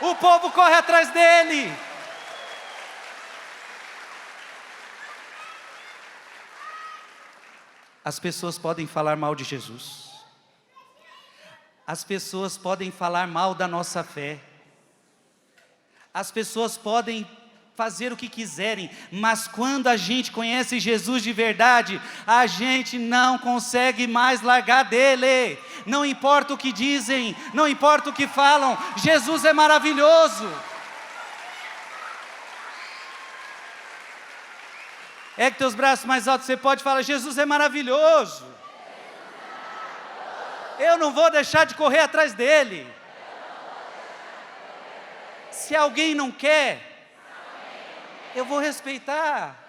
O povo corre atrás dele. As pessoas podem falar mal de Jesus. As pessoas podem falar mal da nossa fé. As pessoas podem fazer o que quiserem, mas quando a gente conhece Jesus de verdade, a gente não consegue mais largar dele. Não importa o que dizem, não importa o que falam, Jesus é maravilhoso. É que teus braços mais altos, você pode falar, Jesus é maravilhoso. Eu não vou deixar de correr atrás dele. Se alguém não quer, Eu vou respeitar.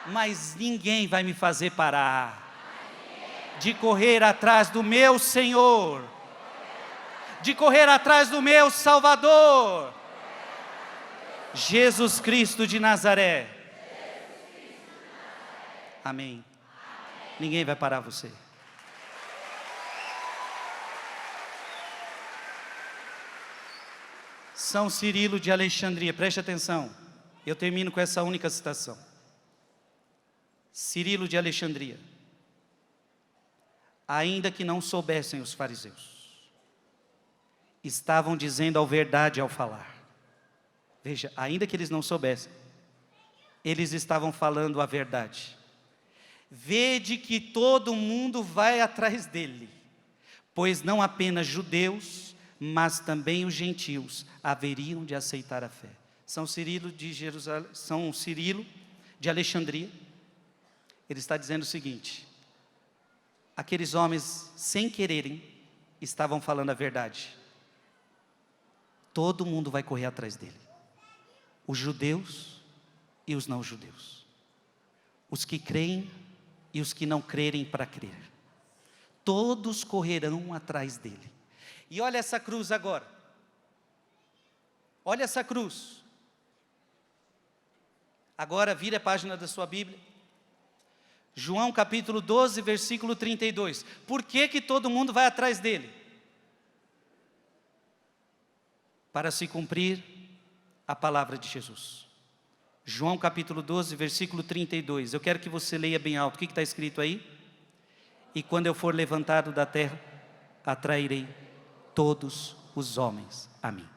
Mas ninguém vai me fazer parar de correr atrás do meu Senhor, de correr atrás do meu Salvador, Jesus Cristo de Nazaré. Amém. Ninguém vai parar você. São Cirilo de Alexandria, preste atenção, eu termino com essa única citação. Cirilo de Alexandria: ainda que não soubessem os fariseus, estavam dizendo a verdade ao falar. Veja, ainda que eles não soubessem, eles estavam falando a verdade. Vede que todo mundo vai atrás dele, pois não apenas judeus, mas também os gentios haveriam de aceitar a fé. São Cirilo de Jerusalém, São Cirilo de Alexandria, ele está dizendo o seguinte: aqueles homens, sem quererem, estavam falando a verdade. Todo mundo vai correr atrás dele, os judeus e os não judeus, os que creem e os que não crerem para crer, todos correrão atrás dele. E olha essa cruz agora, olha essa cruz. Agora vira a página da sua Bíblia, João capítulo 12, versículo 32. Por que todo mundo vai atrás dele? Para se cumprir a palavra de Jesus. João capítulo 12, versículo 32. Eu quero que você leia bem alto. O que está escrito aí? E quando eu for levantado da terra, atrairei todos os homens a mim.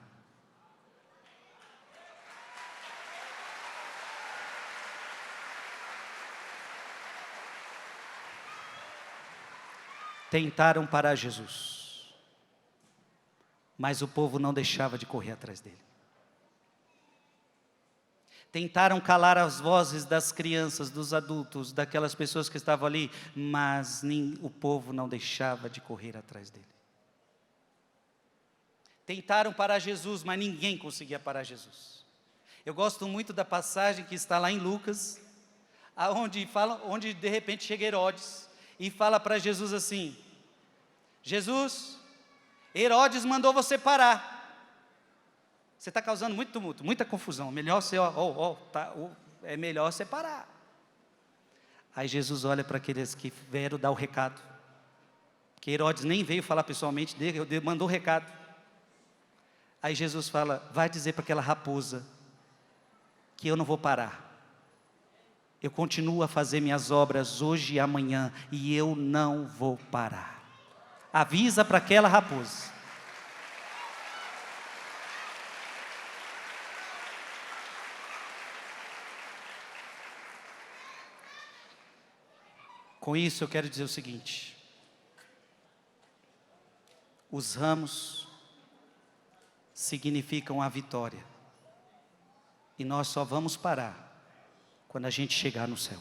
Tentaram parar Jesus, mas o povo não deixava de correr atrás dele. Tentaram calar as vozes das crianças, dos adultos, daquelas pessoas que estavam ali, mas o povo não deixava de correr atrás dele. Tentaram parar Jesus, mas ninguém conseguia parar Jesus. Eu gosto muito da passagem que está lá em Lucas, onde de repente chega Herodes e fala para Jesus assim: Jesus, Herodes mandou você parar. Você está causando muito tumulto, muita confusão. Melhor você, é melhor você parar. Aí Jesus olha para aqueles que vieram dar o recado, que Herodes nem veio falar pessoalmente dele, mandou o recado. Aí Jesus fala: vai dizer para aquela raposa que eu não vou parar. Eu continuo a fazer minhas obras hoje e amanhã, e eu não vou parar. Avisa para aquela raposa. Com isso eu quero dizer o seguinte: os ramos significam a vitória, e nós só vamos parar quando a gente chegar no céu.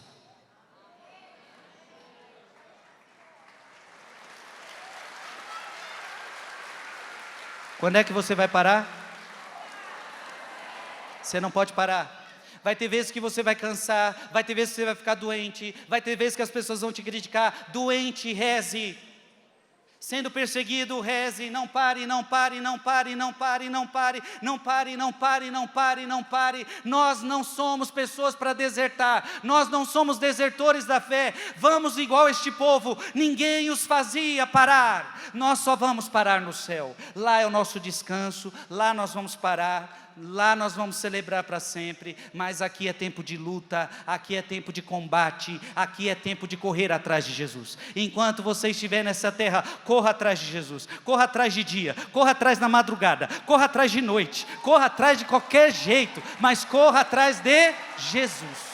Quando é que você vai parar? Você não pode parar. Vai ter vezes que você vai cansar, vai ter vezes que você vai ficar doente, vai ter vezes que as pessoas vão te criticar. Doente, reze. Sendo perseguido, reze. Não pare, não pare, não pare, não pare, não pare, não pare, não pare, não pare, não pare. Nós não somos pessoas para desertar, nós não somos desertores da fé. Vamos igual este povo, ninguém os fazia parar. Nós só vamos parar no céu. Lá é o nosso descanso, lá nós vamos parar. Lá nós vamos celebrar para sempre, mas aqui é tempo de luta, aqui é tempo de combate, aqui é tempo de correr atrás de Jesus. Enquanto você estiver nessa terra, corra atrás de Jesus, corra atrás de dia, corra atrás na madrugada, corra atrás de noite, corra atrás de qualquer jeito, mas corra atrás de Jesus.